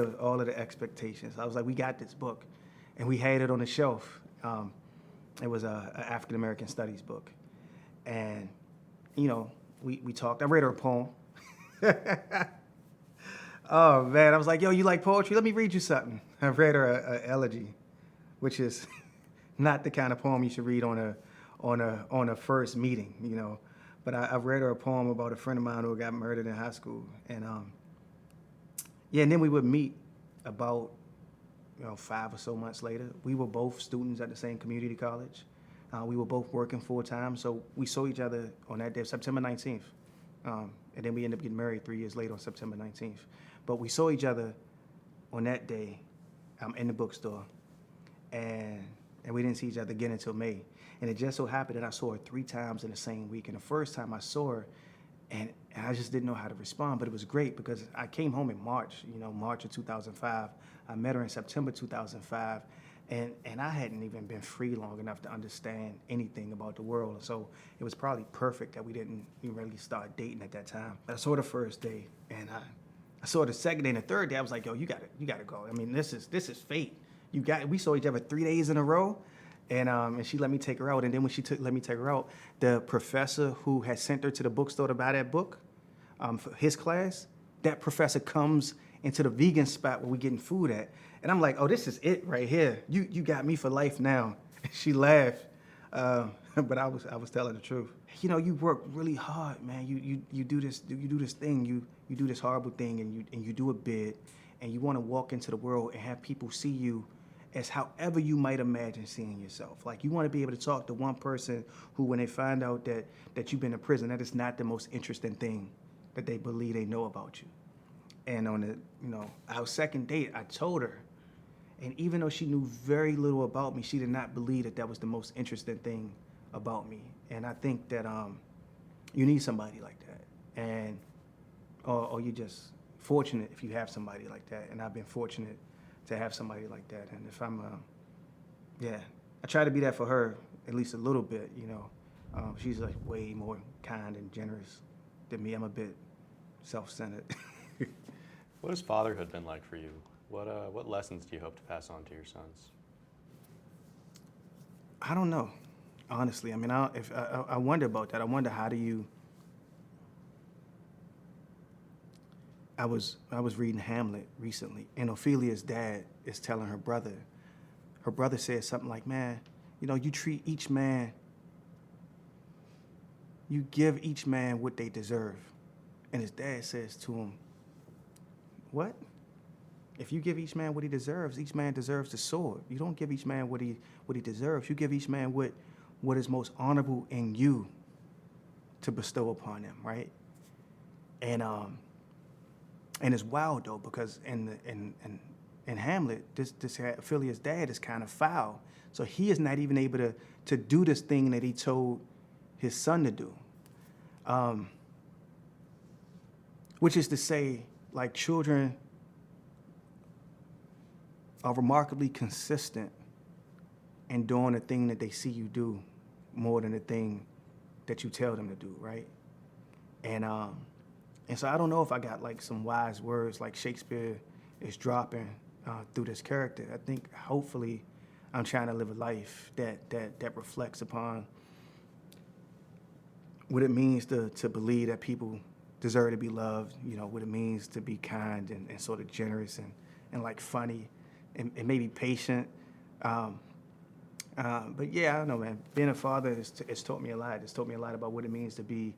the expectations. I was like, we got this book. And we had it on the shelf. It was an African American studies book. And, you know, we talked. I read her a poem. Oh, man. I was like, yo, you like poetry? Let me read you something. I read her an elegy, which is not the kind of poem you should read on a first meeting, you know. But I read her a poem about a friend of mine who got murdered in high school. And Yeah, and then we would meet about 5 or so months later. We were both students at the same community college. We were both working full time, so we saw each other on that day, September 19th. And then we ended up getting married 3 years later on September 19th. But we saw each other on that day in the bookstore, and we didn't see each other again until May. And it just so happened that I saw her 3 times in the same week. And the first time I saw her, and I just didn't know how to respond, but it was great because I came home in March, March of 2005. I met her in September 2005, and I hadn't even been free long enough to understand anything about the world. So it was probably perfect that we didn't even really start dating at that time. I saw the first day, and I saw the second day and the third day. I was like, yo, you gotta go. I mean, this is fate. We saw each other 3 days in a row. And she let me take her out. And then when she let me take her out, the professor who had sent her to the bookstore to buy that book for his class, that professor comes into the vegan spot where we getting food at. And I'm like, oh, this is it right here. You got me for life now. She laughed, but I was telling the truth. You work really hard, man. You do this thing. You do this horrible thing, and you do it big, and you want to walk into the world and have people see you as however you might imagine seeing yourself. Like, you want to be able to talk to one person who, when they find out that you've been in prison, that is not the most interesting thing that they believe they know about you. And on our second date, I told her, and even though she knew very little about me, she did not believe that was the most interesting thing about me. And I think that you need somebody like that, or you're just fortunate if you have somebody like that. And I've been fortunate to have somebody like that. And if I'm, I try to be that for her at least a little bit, She's like way more kind and generous than me. I'm a bit self-centered. What has fatherhood been like for you? What lessons do you hope to pass on to your sons? I don't know, honestly. I mean, I wonder about that. I wonder, how do you... I was reading Hamlet recently, and Ophelia's dad is telling her brother. Her brother said something like, man, you treat each man, you give each man what they deserve. And his dad says to him, what? If you give each man what he deserves the sword. You don't give each man what he deserves. You give each man what is most honorable in you to bestow upon them, right? And it's wild though, because in Hamlet, this Ophelia's dad is kind of foul. So he is not even able to do this thing that he told his son to do. Which is to say, like, children are remarkably consistent in doing the thing that they see you do more than the thing that you tell them to do, right? And so I don't know if I got like some wise words like Shakespeare is dropping through this character. I think hopefully I'm trying to live a life that reflects upon what it means to believe that people deserve to be loved, what it means to be kind and sort of generous and like funny and maybe patient. But yeah, I don't know, man. Being a father it's taught me a lot. It's taught me a lot about what it means to be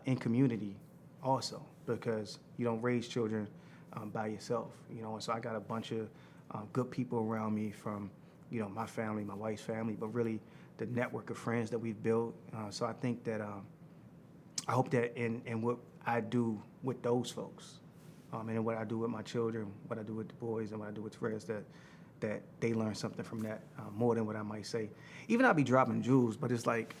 in community also, because you don't raise children by yourself, and so I got a bunch of good people around me from, my family, my wife's family, but really the network of friends that we've built. So I think that I hope that in what I do with those folks, and in what I do with my children, what I do with the boys, and what I do with friends, that they learn something from that more than what I might say. Even I'll be dropping jewels, but it's like,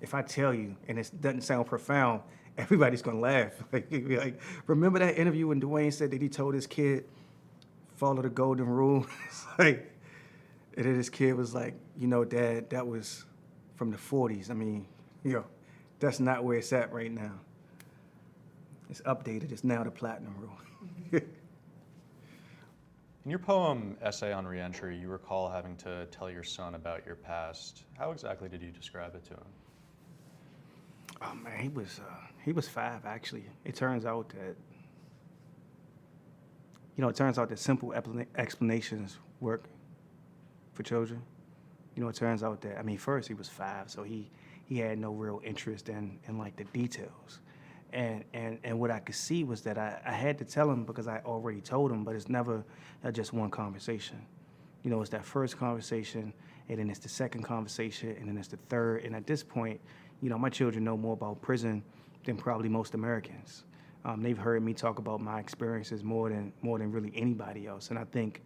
if I tell you and it doesn't sound profound, everybody's gonna laugh. Like, remember that interview when Dwayne said that he told his kid, follow the golden rule? It's like, and then his kid was like, Dad, that was from the 40s. I mean, that's not where it's at right now. It's updated. It's now the platinum rule. In your poem, Essay on Reentry, you recall having to tell your son about your past. How exactly did you describe it to him? Oh man, he was 5 actually. It turns out that simple explanations work for children. It turns out that, first he was 5, so he had no real interest in like the details. And what I could see was that I had to tell him because I already told him, but it's never just one conversation. You know, it's that first conversation, and then it's the second conversation, and then it's the third. And at this point, you know, my children know more about prison than probably most Americans. They've heard me talk about my experiences more than really anybody else. And I think,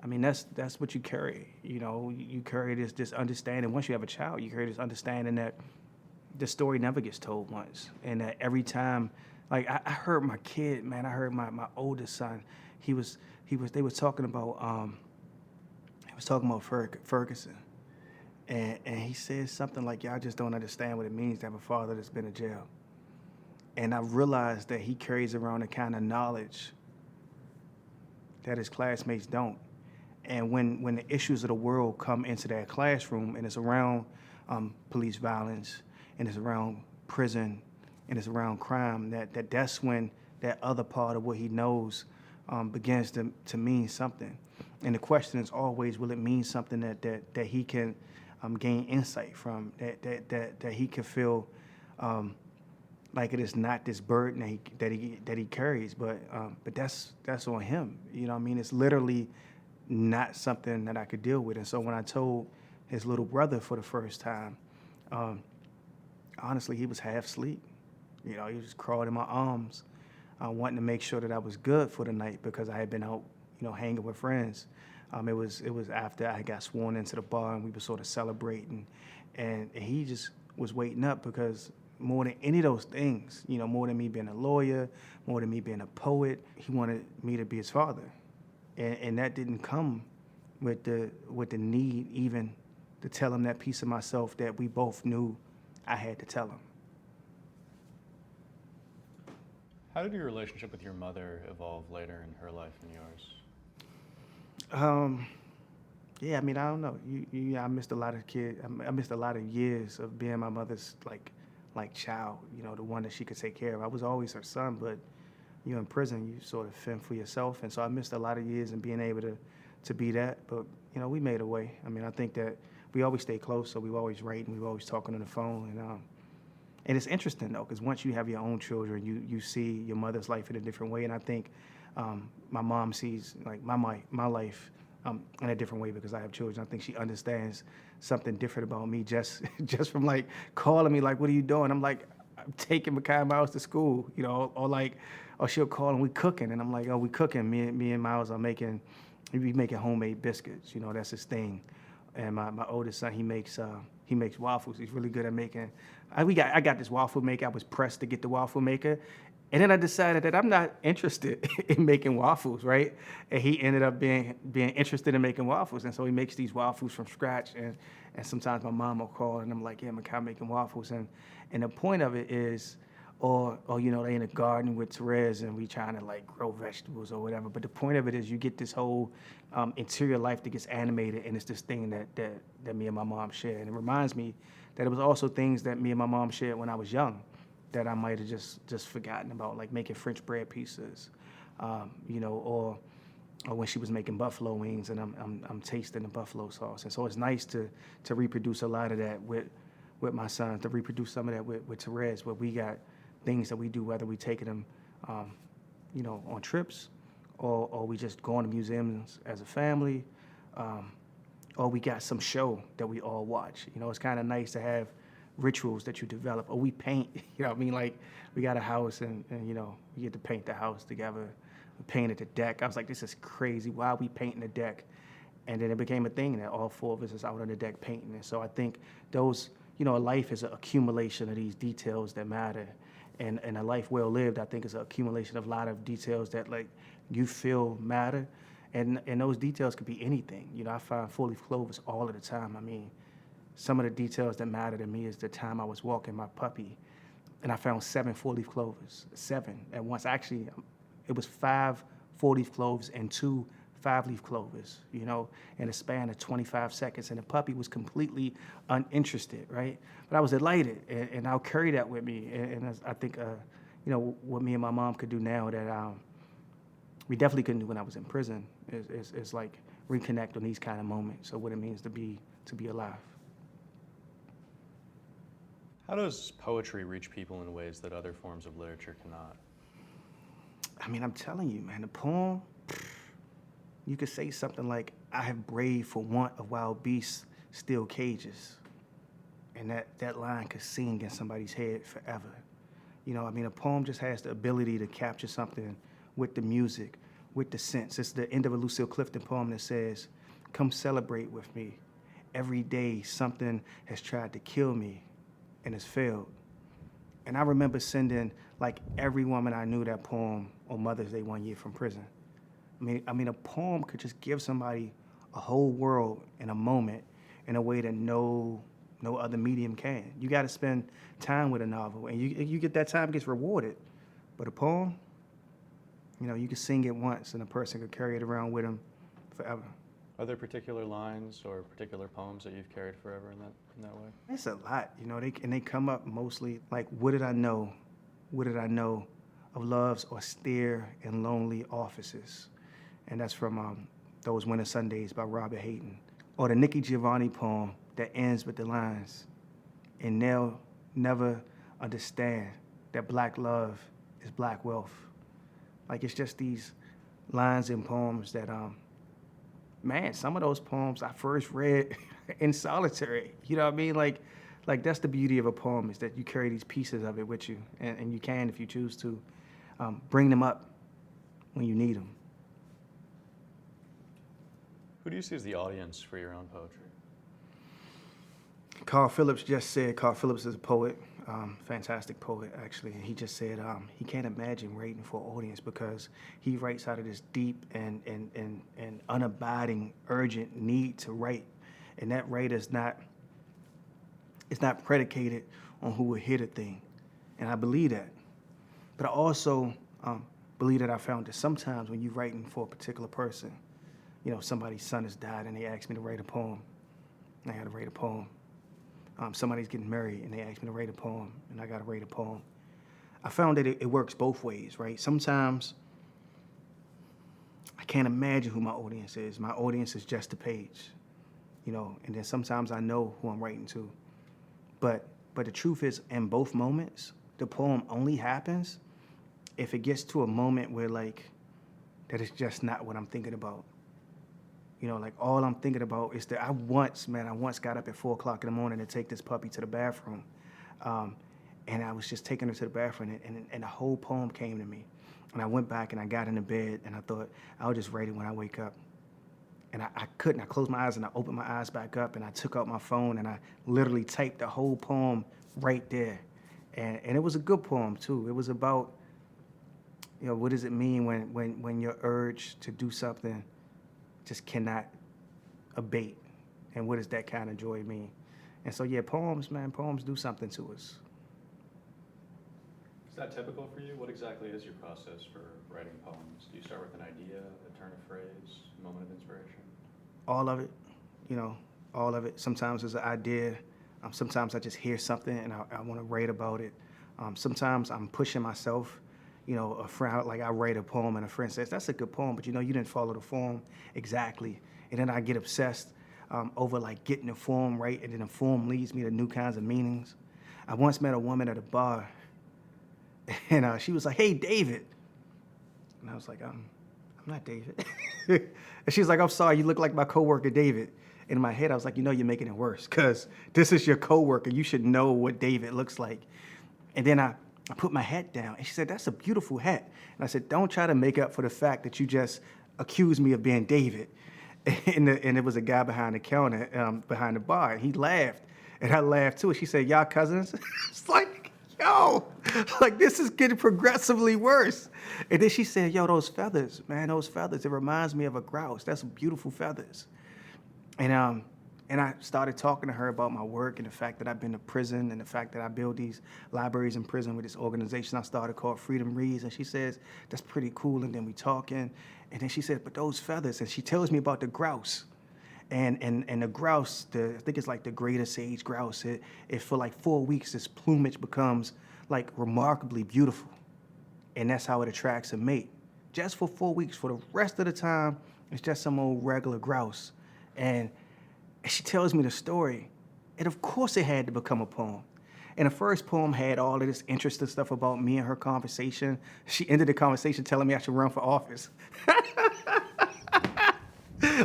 I mean, that's what you carry. You know, you carry this understanding. Once you have a child, you carry this understanding that the story never gets told once, and that every time, like I heard my kid, man, I heard my oldest son, they was talking about Ferguson, and he said something like, y'all just don't understand what it means to have a father that's been in jail. And I realized that he carries around the kind of knowledge that his classmates don't. And when the issues of the world come into that classroom, and it's around police violence, and it's around prison, and it's around crime, that's when that other part of what he knows begins to mean something. And the question is always, will it mean something that he can gain insight from, that he can feel like it is not this burden that he carries, but that's on him. You know what I mean? It's literally not something that I could deal with. And so when I told his little brother for the first time, honestly, he was half asleep. You know, he was crawled in my arms, wanting to make sure that I was good for the night because I had been out, you know, hanging with friends. It was after I got sworn into the bar and we were sort of celebrating, and he just was waiting up because more than any of those things, you know, more than me being a lawyer, more than me being a poet, he wanted me to be his father, and that didn't come with the need even to tell him that piece of myself that we both knew I had to tell him. How did your relationship with your mother evolve later in her life and yours? Yeah, I mean, I don't know. I missed a lot of I missed a lot of years of being my mother's like child. You know, the one that she could take care of. I was always her son, but you're in prison, you sort of fend for yourself, and so I missed a lot of years in being able to be that. But you know, we made a way. I mean, I think that we always stay close, so we were always writing, we were always talking on the phone, and it's interesting though, because once you have your own children, you see your mother's life in a different way, and I think my mom sees like my life in a different way because I have children. I think she understands something different about me just from like calling me like, "What are you doing?" I'm like, "I'm taking Makai Miles to school," you know, or she'll call and we cooking, and I'm like, "Oh, we cooking." Me and Miles are making homemade biscuits. You know, that's his thing. And my oldest son, he makes waffles. He's really good at making. I got this waffle maker. I was pressed to get the waffle maker, and then I decided that I'm not interested in making waffles, right? And he ended up being interested in making waffles, and so he makes these waffles from scratch. And sometimes my mom will call, and I'm like, "Yeah, I'm making waffles." And the point of it is, or you know, they in a garden with Therese, and we trying to like grow vegetables or whatever. But the point of it is, you get this whole interior life that gets animated, and it's this thing that me and my mom share. And it reminds me that it was also things that me and my mom shared when I was young, that I might have just forgotten about, like making French bread pieces, you know, or when she was making buffalo wings, and I'm tasting the buffalo sauce. And so it's nice to reproduce a lot of that with my son, to reproduce some of that with Therese, where we got things that we do, whether we taking them, you know, on trips, or we just going to museums as a family, or we got some show that we all watch. You know, it's kind of nice to have rituals that you develop, or we paint. You know what I mean? Like, we got a house, and you know, we get to paint the house together. We painted the deck. I was like, this is crazy. Why are we painting the deck? And then it became a thing that all four of us is out on the deck painting. And so I think those, you know, a life is an accumulation of these details that matter. And a life well lived, I think, is an accumulation of a lot of details that like you feel matter. And those details could be anything. You know, I find 4-leaf clovers all of the time. I mean, some of the details that matter to me is the time I was walking my puppy, and I found 7 4-leaf clovers, 7 at once. Actually, it was 5 4-leaf clovers and 2 5-leaf clovers, you know, in a span of 25 seconds. And the puppy was completely uninterested, right? But I was delighted, and I'll carry that with me. And I think, you know, what me and my mom could do now that we definitely couldn't do when I was in prison is like reconnect on these kind of moments. So what it means to be alive. How does poetry reach people in ways that other forms of literature cannot? I mean, I'm telling you, man, the poem, you could say something like, I have braved for want of wild beasts, still cages. And that line could sing in somebody's head forever. You know, I mean, a poem just has the ability to capture something with the music, with the sense. It's the end of a Lucille Clifton poem that says, come celebrate with me. Every day something has tried to kill me and has failed. And I remember sending like every woman I knew that poem on Mother's Day 1 year from prison. I mean, a poem could just give somebody a whole world in a moment in a way that no other medium can. You got to spend time with a novel, and you get that time gets rewarded. But a poem, you know, you can sing it once, and a person could carry it around with them forever. Are there particular lines or particular poems that you've carried forever in that way? It's a lot, you know. They come up mostly like, what did I know? What did I know of love's austere and lonely offices? And that's from Those Winter Sundays by Robert Hayden. Or the Nikki Giovanni poem that ends with the lines, and they'll never understand that black love is black wealth. Like, it's just these lines and poems that, man, some of those poems I first read in solitary. You know what I mean? Like that's the beauty of a poem, is that you carry these pieces of it with you, and you can, if you choose to, bring them up when you need them. Who do you see as the audience for your own poetry? Carl Phillips just said, Carl Phillips is a poet, fantastic poet, actually. And he just said he can't imagine writing for an audience because he writes out of this deep and unabiding, urgent need to write. And that write is not predicated on who will hear the thing. And I believe that. But I also believe that I found that sometimes when you're writing for a particular person, you know, somebody's son has died and they asked me to write a poem. And I had to write a poem. Somebody's getting married and they asked me to write a poem, and I got to write a poem. I found that it works both ways, right? Sometimes I can't imagine who my audience is. My audience is just a page, you know, and then sometimes I know who I'm writing to. But the truth is, in both moments, the poem only happens if it gets to a moment where, like, that is just not what I'm thinking about. You know, like, all I'm thinking about is that I once got up at 4 o'clock in the morning to take this puppy to the bathroom. And I was just taking her to the bathroom, and the whole poem came to me. And I went back and I got into bed, and I thought, I'll just write it when I wake up. And I couldn't. I closed my eyes and I opened my eyes back up, and I took out my phone and I literally typed the whole poem right there. And it was a good poem, too. It was about, you know, what does it mean when your urge to do something just cannot abate, and what does that kind of joy mean? And so, yeah, poems do something to us. Is that typical for you? What exactly is your process for writing poems? Do you start with an idea, a turn of phrase, a moment of inspiration? All of it, you know, all of it. Sometimes there's an idea. Sometimes I just hear something and I want to write about it. Sometimes I'm pushing myself. You know, a friend, like, I write a poem and a friend says, that's a good poem, but you know, you didn't follow the form exactly. And then I get obsessed over like getting the form right, and then the form leads me to new kinds of meanings. I once met a woman at a bar, and she was like, hey, David. And I was like, I'm not David. And she was like, I'm sorry, you look like my coworker, David. And in my head, I was like, you know, you're making it worse, because this is your coworker. You should know what David looks like. And then I put my hat down, and she said, that's a beautiful hat. And I said, don't try to make up for the fact that you just accused me of being David. And it was a guy behind the counter, behind the bar, and he laughed, and I laughed too. And she said, y'all cousins? It's like, yo, like, this is getting progressively worse. And then she said, yo, those feathers, man, those feathers, it reminds me of a grouse. That's beautiful feathers. And I started talking to her about my work and the fact that I've been to prison and the fact that I build these libraries in prison with this organization I started called Freedom Reads. And she says, that's pretty cool. And then we talking. And then she said, but those feathers. And she tells me about the grouse. And the grouse, I think it's like the greater sage grouse. It for like 4 weeks, this plumage becomes like remarkably beautiful. And that's how it attracts a mate. Just for 4 weeks. For the rest of the time, it's just some old regular grouse. And she tells me the story, and of course it had to become a poem. And the first poem had all of this interesting stuff about me and her conversation. She ended the conversation telling me I should run for office.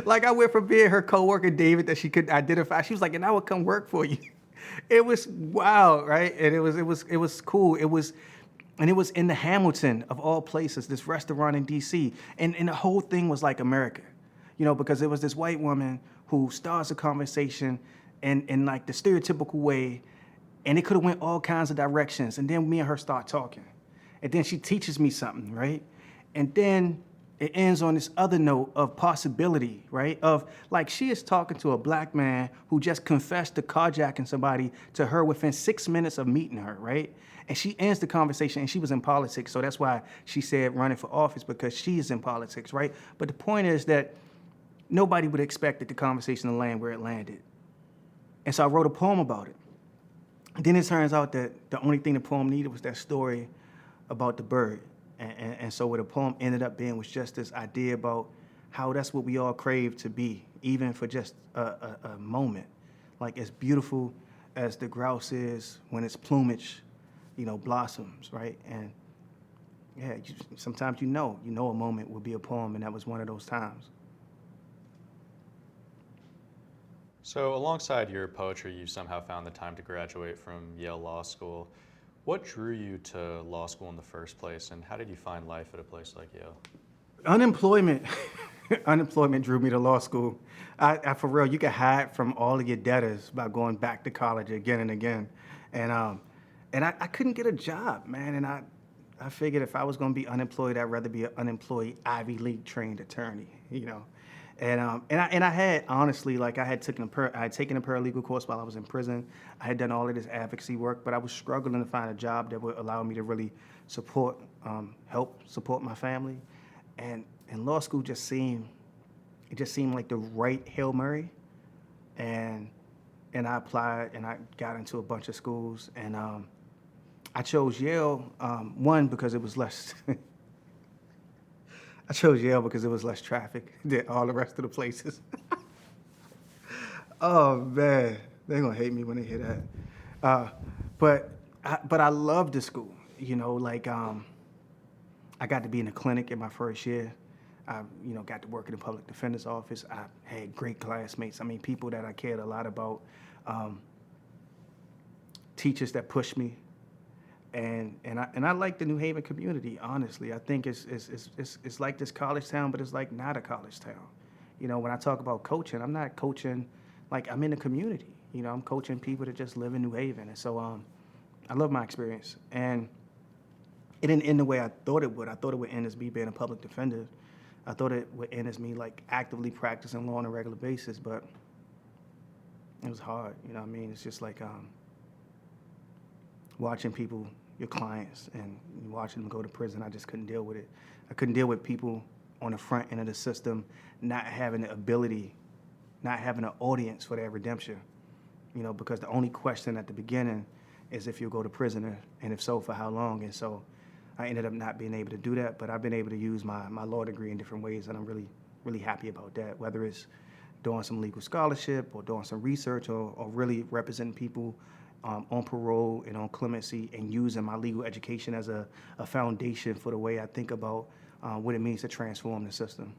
Like I went from being her coworker, David, that she could identify. She was like, and I would come work for you. It was wild, right? And it was cool. It was in the Hamilton of all places, this restaurant in DC. And the whole thing was like America, because it was this white woman who starts a conversation in like the stereotypical way, and it could have went all kinds of directions. And then me and her start talking. And then she teaches me something, right? And then it ends on this other note of possibility, right? Of like she is talking to a black man who just confessed to carjacking somebody to her within 6 minutes of meeting her, right? And she ends the conversation, and she was in politics, so that's why she said running for office, because she is in politics, right? But the point is that nobody would have expected the conversation to land where it landed. And so I wrote a poem about it. And then it turns out that the only thing the poem needed was that story about the bird. And so what the poem ended up being was just this idea about how that's what we all crave to be, even for just a moment. Like as beautiful as the grouse is when its plumage, blossoms, right? And yeah, sometimes a moment will be a poem, and that was one of those times. So alongside your poetry, you somehow found the time to graduate from Yale Law School. What drew you to law school in the first place, and how did you find life at a place like Yale? Unemployment drew me to law school. I for real, you can hide from all of your debtors by going back to college again and again. And I couldn't get a job, man. And I figured if I was going to be unemployed, I'd rather be an unemployed Ivy League trained attorney, And I had honestly, like I had taken a paralegal course while I was in prison. I had done all of this advocacy work, but I was struggling to find a job that would allow me to really help support my family. And law school just seemed like the right Hail Mary. And I applied, and I got into a bunch of schools, and I chose Yale, one, because it was less. I chose Yale because it was less traffic than all the rest of the places. Oh man, they're gonna hate me when they hear that. But I loved the school. I got to be in the clinic in my first year. I got to work in the public defender's office. I had great classmates. I mean, people that I cared a lot about. Teachers that pushed me. And I like the New Haven community, honestly. I think it's like this college town, but it's like not a college town. When I talk about coaching, I'm not coaching like I'm in the community. I'm coaching people that just live in New Haven. And so I love my experience. And it didn't end the way I thought it would. I thought it would end as me being a public defender. I thought it would end as me like actively practicing law on a regular basis, but it was hard. It's just like watching people, your clients, and watching them go to prison. I just couldn't deal with it. I couldn't deal with people on the front end of the system not having the ability, not having an audience for their redemption. Because the only question at the beginning is if you'll go to prison, and if so, for how long. And so I ended up not being able to do that, but I've been able to use my law degree in different ways, and I'm really, really happy about that, whether it's doing some legal scholarship or doing some research or really representing people on parole and on clemency, and using my legal education as a foundation for the way I think about what it means to transform the system.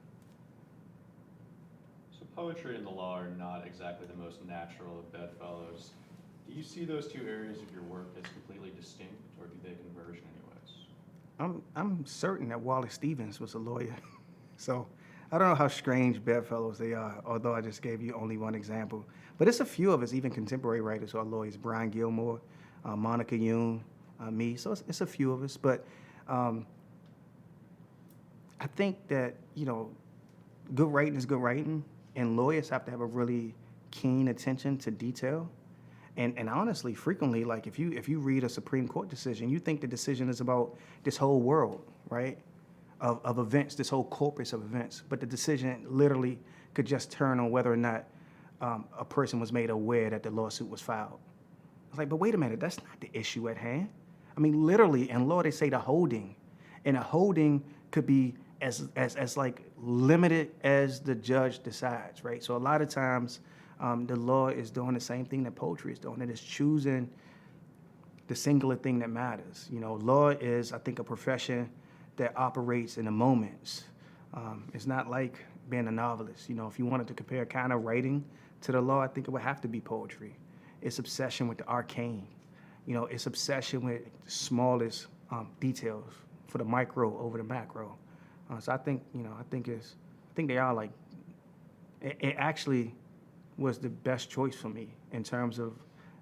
So poetry and the law are not exactly the most natural of bedfellows. Do you see those two areas of your work as completely distinct, or do they converge in any ways? I'm certain that Wallace Stevens was a lawyer. So I don't know how strange bedfellows they are, although I just gave you only one example. But it's a few of us, even contemporary writers who are lawyers. Brian Gilmore, Monica Yoon, me. So it's a few of us. But I think that, good writing is good writing. And lawyers have to have a really keen attention to detail. And honestly, frequently, like if you read a Supreme Court decision, you think the decision is about this whole world, right? Of events, this whole corpus of events. But the decision literally could just turn on whether or not a person was made aware that the lawsuit was filed. It's like, but wait a minute, that's not the issue at hand. I mean, literally, in law, they say the holding. And a holding could be as like limited as the judge decides, right? So a lot of times, the law is doing the same thing that poetry is doing. It is choosing the singular thing that matters. You know, law is, I think, a profession that operates in the moments. It's not like being a novelist. You know, if you wanted to compare kind of writing to the law, I think it would have to be poetry. It's obsession with the arcane. You know, it's obsession with the smallest details for the micro over the macro. So I think, you know, I think they are like, it actually was the best choice for me in terms of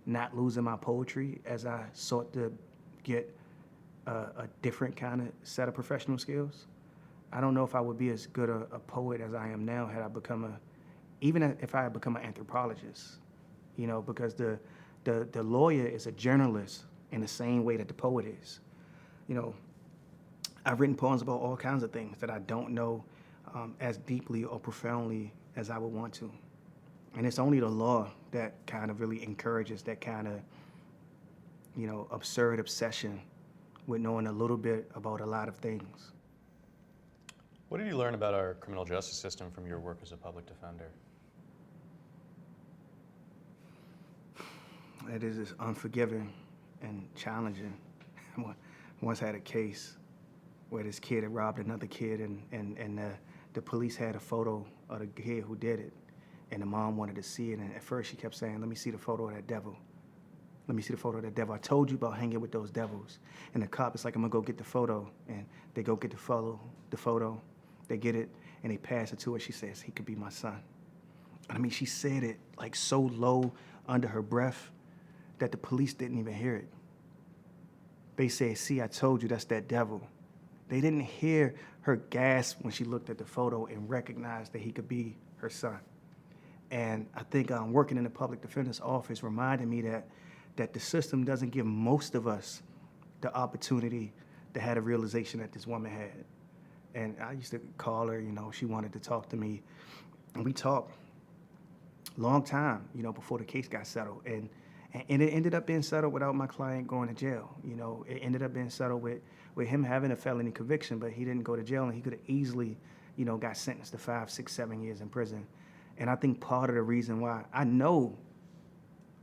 not losing my poetry as I sought to get a different kind of set of professional skills. I don't know if I would be as good a poet as I am now had I become even if I had become an anthropologist, you know, because the lawyer is a journalist in the same way that the poet is. You know, I've written poems about all kinds of things that I don't know as deeply or profoundly as I would want to. And it's only the law that kind of really encourages that kind of, you know, absurd obsession with knowing a little bit about a lot of things. What did you learn about our criminal justice system from your work as a public defender? It is unforgiving and challenging. I once had a case where this kid had robbed another kid, and the police had a photo of the kid who did it, and the mom wanted to see it, and at first she kept saying, "Let me see the photo of that devil. Let me see the photo of that devil. I told you about hanging with those devils." And the cop is like, "I'm gonna go get the photo," and they go get the photo, they get it, and they pass it to her. She says, "He could be my son." I mean, she said it like so low under her breath that the police didn't even hear it. They said, "See, I told you, that's that devil." They didn't hear her gasp when she looked at the photo and recognized that he could be her son. And I think working in the public defender's office reminded me that the system doesn't give most of us the opportunity to have a realization that this woman had. And I used to call her, you know, she wanted to talk to me. And we talked long time, you know, before the case got settled. And it ended up being settled without my client going to jail. You know, it ended up being settled with him having a felony conviction, but he didn't go to jail, and he could have easily, you know, got sentenced to 5, 6, 7 years in prison. And I think part of the reason why, I know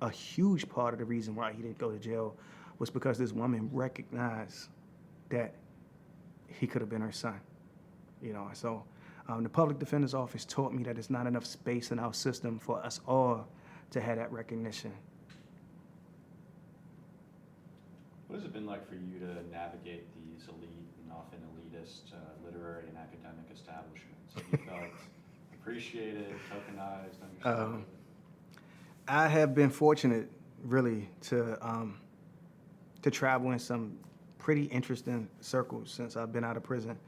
a huge part of the reason why he didn't go to jail was because this woman recognized that he could have been her son. You know, so the public defender's office taught me that there's not enough space in our system for us all to have that recognition. What has it been like for you to navigate these elite and often elitist literary and academic establishments? Have you felt appreciated, tokenized, understood? I have been fortunate, really, to travel in some pretty interesting circles since I've been out of prison.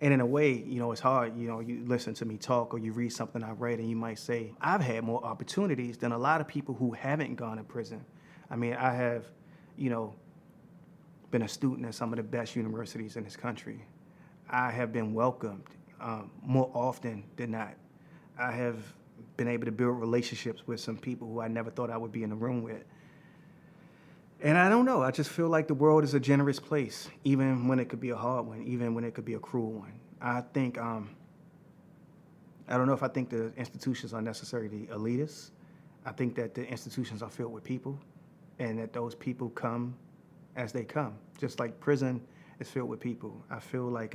And in a way, you know, it's hard. You know, you listen to me talk or you read something I read, and you might say, I've had more opportunities than a lot of people who haven't gone to prison. I mean, I have, you know, been a student at some of the best universities in this country. I have been welcomed more often than not. I have been able to build relationships with some people who I never thought I would be in the room with. And I don't know, I just feel like the world is a generous place, even when it could be a hard one, even when it could be a cruel one. I think, I don't know if I think the institutions are necessarily elitist. I think that the institutions are filled with people, and that those people come as they come, just like prison is filled with people. I feel like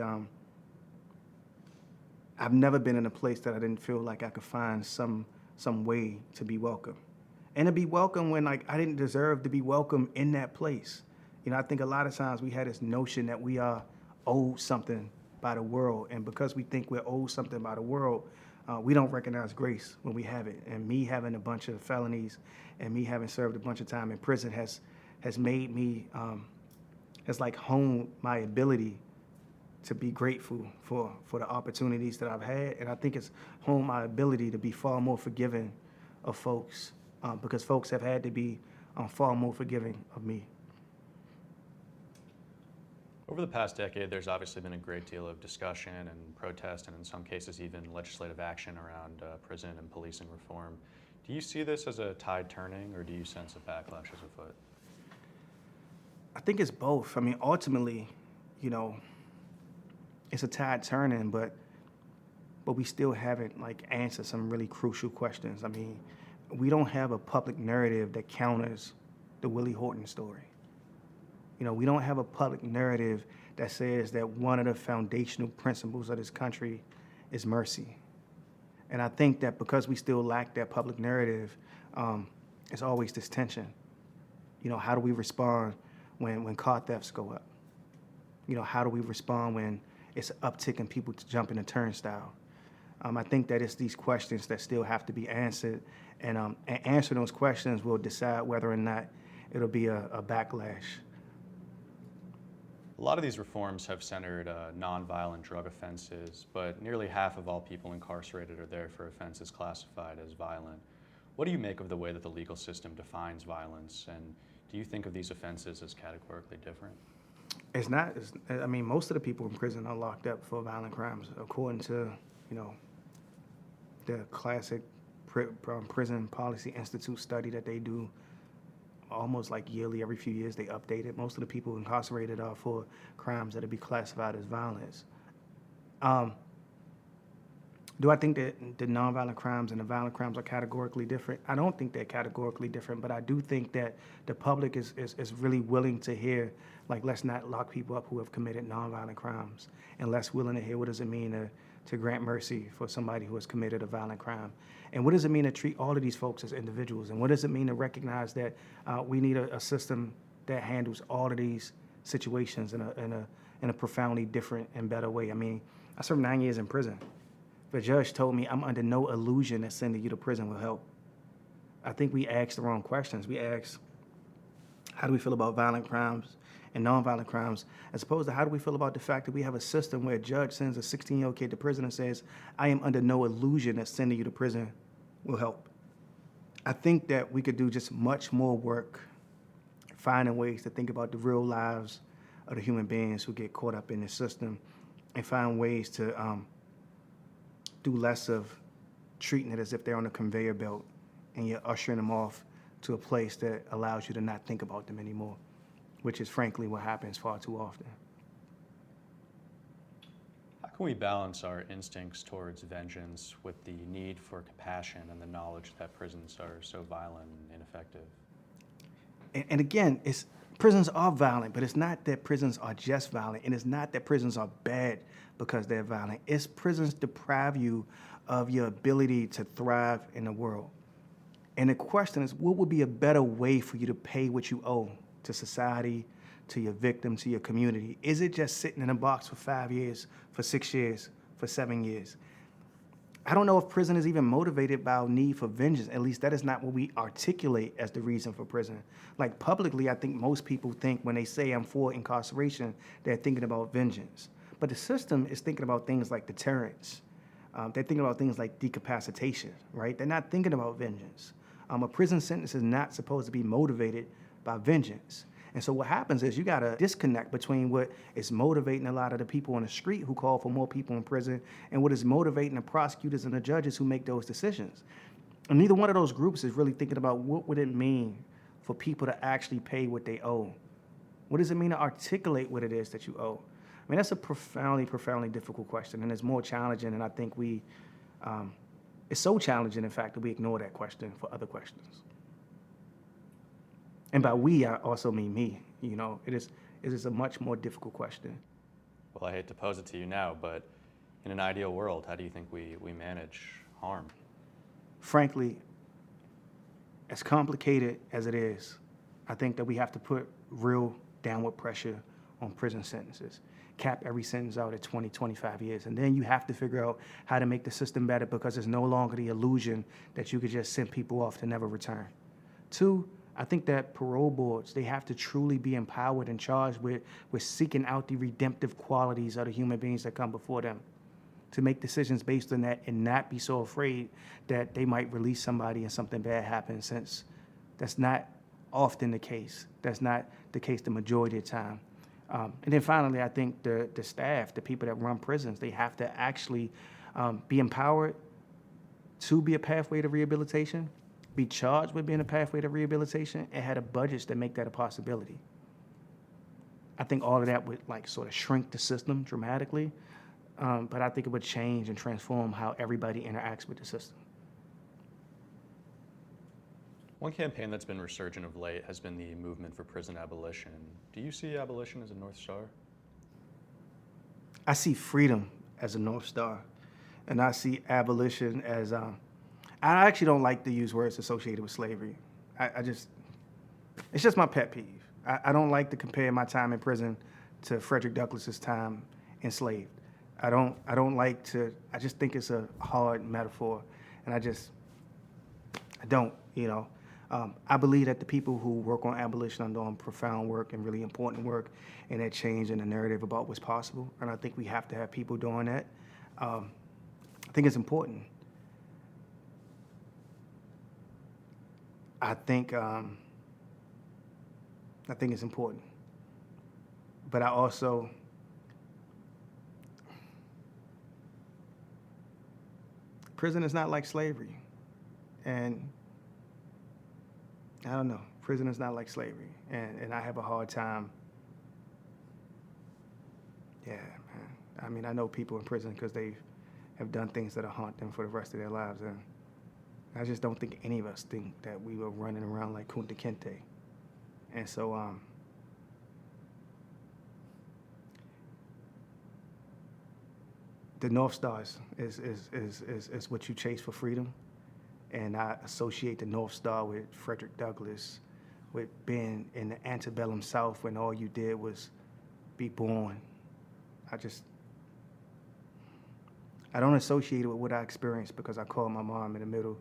I've never been in a place that I didn't feel like I could find some way to be welcome. And to be welcome when like I didn't deserve to be welcome in that place. You know, I think a lot of times we had this notion that we are owed something by the world, and because we think we're owed something by the world, we don't recognize grace when we have it. And me having a bunch of felonies and me having served a bunch of time in prison has made me, has like honed my ability to be grateful for the opportunities that I've had. And I think it's honed my ability to be far more forgiving of folks, because folks have had to be far more forgiving of me. Over the past decade, there's obviously been a great deal of discussion and protest, and in some cases even legislative action around prison and policing reform. Do you see this as a tide turning, or do you sense a backlash is afoot? I think it's both. I mean, ultimately, you know, it's a tide turning, but we still haven't like answered some really crucial questions. I mean, we don't have a public narrative that counters the Willie Horton story. We don't have a public narrative that says that one of the foundational principles of this country is mercy. And I think that because we still lack that public narrative, it's always this tension. How do we respond when car thefts go up? How do we respond when it's an uptick in people jumping the turnstile? I think that it's these questions that still have to be answered, and answering those questions will decide whether or not it'll be a backlash. A lot of these reforms have centered nonviolent drug offenses, but nearly half of all people incarcerated are there for offenses classified as violent. What do you make of the way that the legal system defines violence, and do you think of these offenses as categorically different? It's not. Most of the people in prison are locked up for violent crimes, according to, the classic Prison Policy Institute study that they do almost like yearly, every few years they update it. Most of the people incarcerated are for crimes that would be classified as violence. Do I think that the nonviolent crimes and the violent crimes are categorically different? I don't think they're categorically different, but I do think that the public is really willing to hear, like, let's not lock people up who have committed nonviolent crimes, and less willing to hear what does it mean to grant mercy for somebody who has committed a violent crime. And what does it mean to treat all of these folks as individuals? And what does it mean to recognize that we need a system that handles all of these situations in a profoundly different and better way? I served 9 years in prison. The judge told me I'm under no illusion that sending you to prison will help. I think we asked the wrong questions. We asked, how do we feel about violent crimes and nonviolent crimes, as opposed to how do we feel about the fact that we have a system where a judge sends a 16-year-old kid to prison and says, I am under no illusion that sending you to prison will help. I think that we could do just much more work finding ways to think about the real lives of the human beings who get caught up in this system, and find ways to do less of treating it as if they're on a conveyor belt and you're ushering them off to a place that allows you to not think about them anymore, which is frankly what happens far too often. How can we balance our instincts towards vengeance with the need for compassion and the knowledge that prisons are so violent and ineffective? And again, prisons are violent, but it's not that prisons are just violent, and it's not that prisons are bad because they're violent. It's prisons deprive you of your ability to thrive in the world. And the question is, what would be a better way for you to pay what you owe to society, to your victim, to your community? Is it just sitting in a box for 5 years, for 6 years, for 7 years? I don't know if prison is even motivated by a need for vengeance. At least that is not what we articulate as the reason for prison. Like, publicly, I think most people think when they say I'm for incarceration, they're thinking about vengeance. But the system is thinking about things like deterrence. They're thinking about things like decapacitation, right? They're not thinking about vengeance. A prison sentence is not supposed to be motivated by vengeance. And so what happens is you got a disconnect between what is motivating a lot of the people on the street who call for more people in prison and what is motivating the prosecutors and the judges who make those decisions. And neither one of those groups is really thinking about what would it mean for people to actually pay what they owe. What does it mean to articulate what it is that you owe? That's a profoundly, profoundly difficult question, and it's more challenging, and I think it's so challenging, in fact, that we ignore that question for other questions. And by we, I also mean me. It is a much more difficult question. Well, I hate to pose it to you now, but in an ideal world, how do you think we manage harm? Frankly, as complicated as it is, I think that we have to put real downward pressure on prison sentences. Cap every sentence out at 20, 25 years. And then you have to figure out how to make the system better, because there's no longer the illusion that you could just send people off to never return. 2, I think that parole boards, they have to truly be empowered and charged with seeking out the redemptive qualities of the human beings that come before them, to make decisions based on that and not be so afraid that they might release somebody and something bad happens, since that's not often the case. That's not the case the majority of the time. And then finally, I think the staff, the people that run prisons, they have to actually be empowered to be a pathway to rehabilitation, be charged with being a pathway to rehabilitation, and had budgets that make that a possibility. I think all of that would sort of shrink the system dramatically, but I think it would change and transform how everybody interacts with the system. One campaign that's been resurgent of late has been the movement for prison abolition. Do you see abolition as a North Star? I see freedom as a North Star, and I see abolition as, I actually don't like to use words associated with slavery. It's just my pet peeve. I don't like to compare my time in prison to Frederick Douglass's time enslaved. I just think it's a hard metaphor, and I don't, I believe that the people who work on abolition are doing profound work and really important work, and they're changing the narrative about what's possible, and I think we have to have people doing that. I think it's important. I think it's important. But I also, prison is not like slavery. And I don't know, prison is not like slavery. And I have a hard time, yeah, man. I mean, I know people in prison because they have done things that haunt them for the rest of their lives. And I just don't think any of us think that we were running around like Kunta Kinte. And so, the North Stars is what you chase for freedom. And I associate the North Star with Frederick Douglass, with being in the antebellum South when all you did was be born. I don't associate it with what I experienced because I called my mom in the middle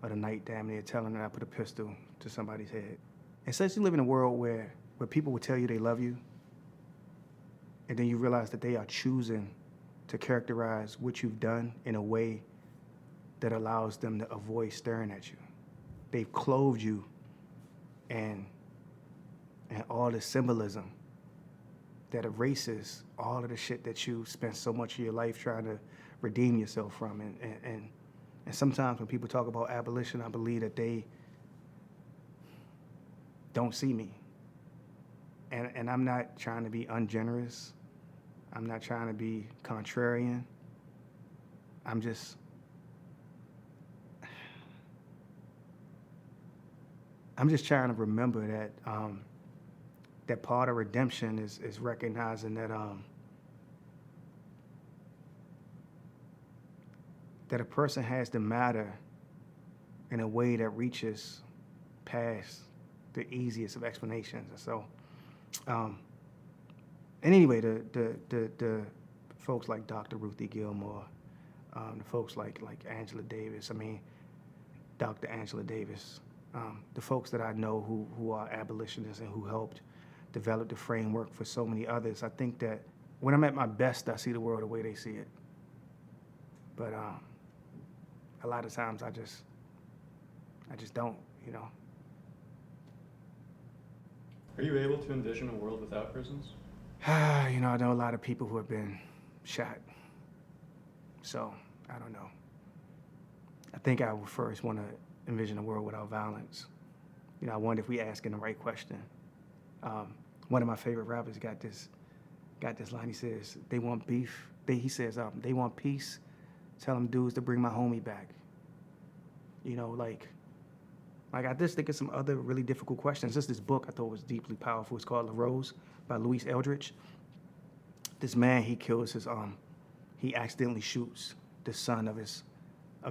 of the night, damn near, telling her I put a pistol to somebody's head. And since you live in a world where people will tell you they love you, and then you realize that they are choosing to characterize what you've done in a way that allows them to avoid staring at you. They've clothed you and all the symbolism that erases all of the shit that you spent so much of your life trying to redeem yourself from. And sometimes when people talk about abolition, I believe that they don't see me. And I'm not trying to be ungenerous. I'm not trying to be contrarian. I'm just trying to remember that that part of redemption is recognizing that that a person has to matter in a way that reaches past the easiest of explanations. And so, and anyway, the folks like Dr. Ruthie Gilmore, the folks like Angela Davis, Dr. Angela Davis, the folks that I know who are abolitionists and who helped develop the framework for so many others. I think that when I'm at my best, I see the world the way they see it. But a lot of times I just don't, Are you able to envision a world without prisons? I know a lot of people who have been shot. So, I don't know. I think I would first want to envision a world without violence. I wonder if we asking the right question. One of my favorite rappers got this line. He says, they want beef. He says, they want peace. Tell them dudes to bring my homie back. Like I just think of some other really difficult questions. Just this book I thought was deeply powerful. It's called La Rose by Louise Eldridge. This man, he kills he accidentally shoots the son of his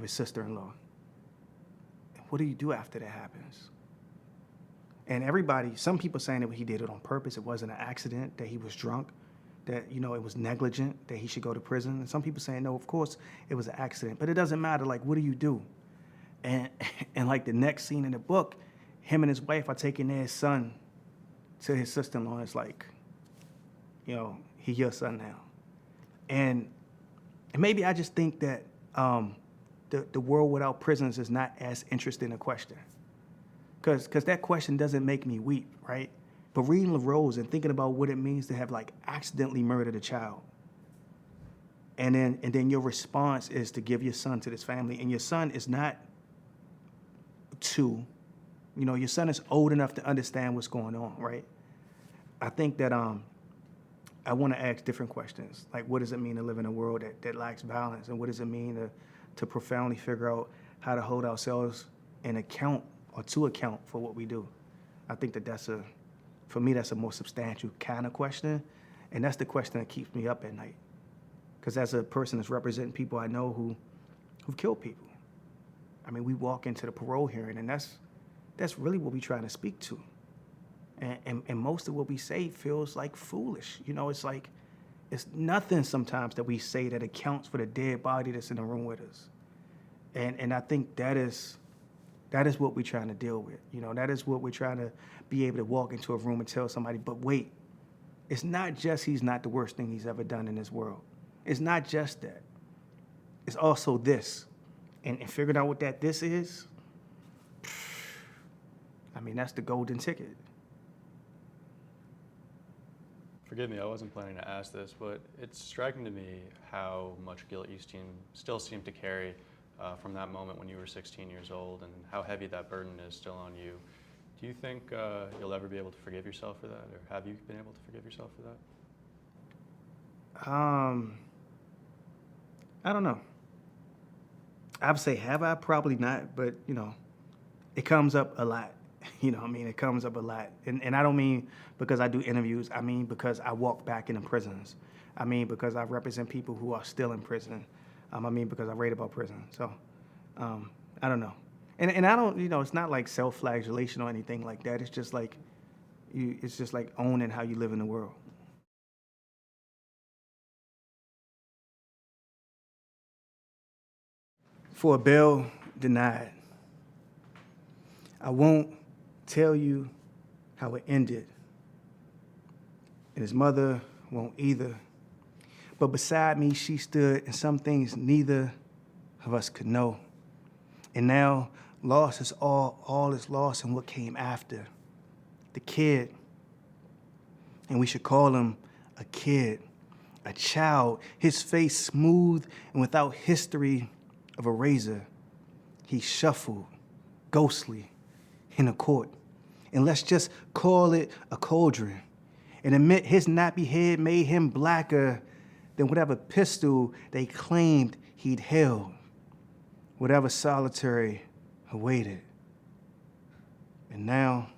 sister-in-law. What do you do after that happens? And some people saying that he did it on purpose, it wasn't an accident, that he was drunk, that, it was negligent, that he should go to prison. And some people saying, no, of course it was an accident, but it doesn't matter. Like, what do you do? And like the next scene in the book, him and his wife are taking their son to his sister-in-law. It's like, he's your son now. And maybe I just think that the world without prisons is not as interesting a question. Because that question doesn't make me weep, right? But reading La Rose and thinking about what it means to have accidentally murdered a child. And then your response is to give your son to this family. And your son is not 2. Your son is old enough to understand what's going on, right? I think that I want to ask different questions. Like, what does it mean to live in a world that lacks violence? And what does it mean to profoundly figure out how to hold ourselves in account or to account for what we do? I think that for me, that's a more substantial kind of question. And that's the question that keeps me up at night. Because as a person that's representing people I know who've killed people, I mean, we walk into the parole hearing, and that's really what we're trying to speak to. And most of what we say feels like foolish. You know, it's like, it's nothing sometimes that we say that accounts for the dead body that's in the room with us. And I think that is what we're trying to deal with. You know, that is what we're trying to be able to walk into a room and tell somebody, but wait, it's not just he's not the worst thing he's ever done in this world. It's not just that. It's also this. And figuring out what this is, I mean, that's the golden ticket. Forgive me, I wasn't planning to ask this, but it's striking to me how much guilt you still seem to carry from that moment when you were 16 years old, and how heavy that burden is still on you. Do you think you'll ever be able to forgive yourself for that, or have you been able to forgive yourself for that? I don't know. I would say, have I? Probably not, but, you know, it comes up a lot. You know what I mean? It comes up a lot. And I don't mean because I do interviews. I mean because I walk back into prisons. I mean because I represent people who are still in prison. I mean because I write about prison. So, I don't know. And I don't, you know, it's not like self-flagellation or anything like that. It's just like, it's just like owning how you live in the world. For a bail denied, I won't tell you how it ended, and his mother won't either. But beside me, she stood, and some things neither of us could know. And now, loss is all is lost in what came after. The kid, and we should call him a kid, a child, his face smooth and without history of a razor. He shuffled, ghostly, in a court. And let's just call it a cauldron. And admit his nappy head made him blacker than whatever pistol they claimed he'd held, whatever solitary awaited. And now,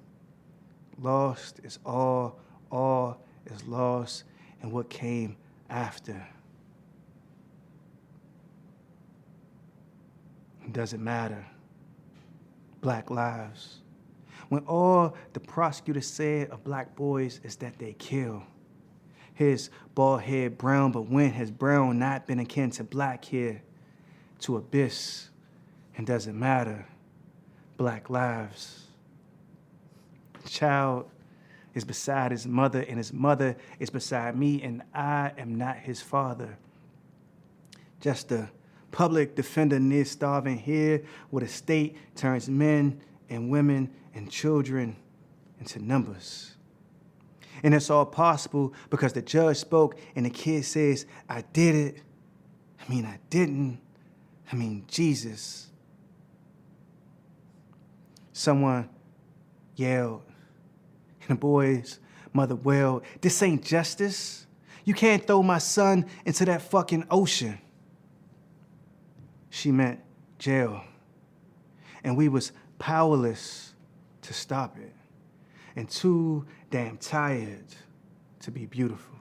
lost is all is lost in what came after. It doesn't matter. Black lives. When all the prosecutor said of black boys is that they kill. His bald head brown, but when has brown not been akin to black hair, to abyss, and doesn't matter. Black lives. The child is beside his mother, and his mother is beside me, and I am not his father. Just a public defender near starving here, where the state turns men and women and children into numbers. And it's all possible because the judge spoke and the kid says, I did it. I mean, I didn't. I mean, Jesus. Someone yelled, and the boy's mother wailed, this ain't justice. You can't throw my son into that fucking ocean. She meant jail. And we was powerless to stop it, and too damn tired to be beautiful.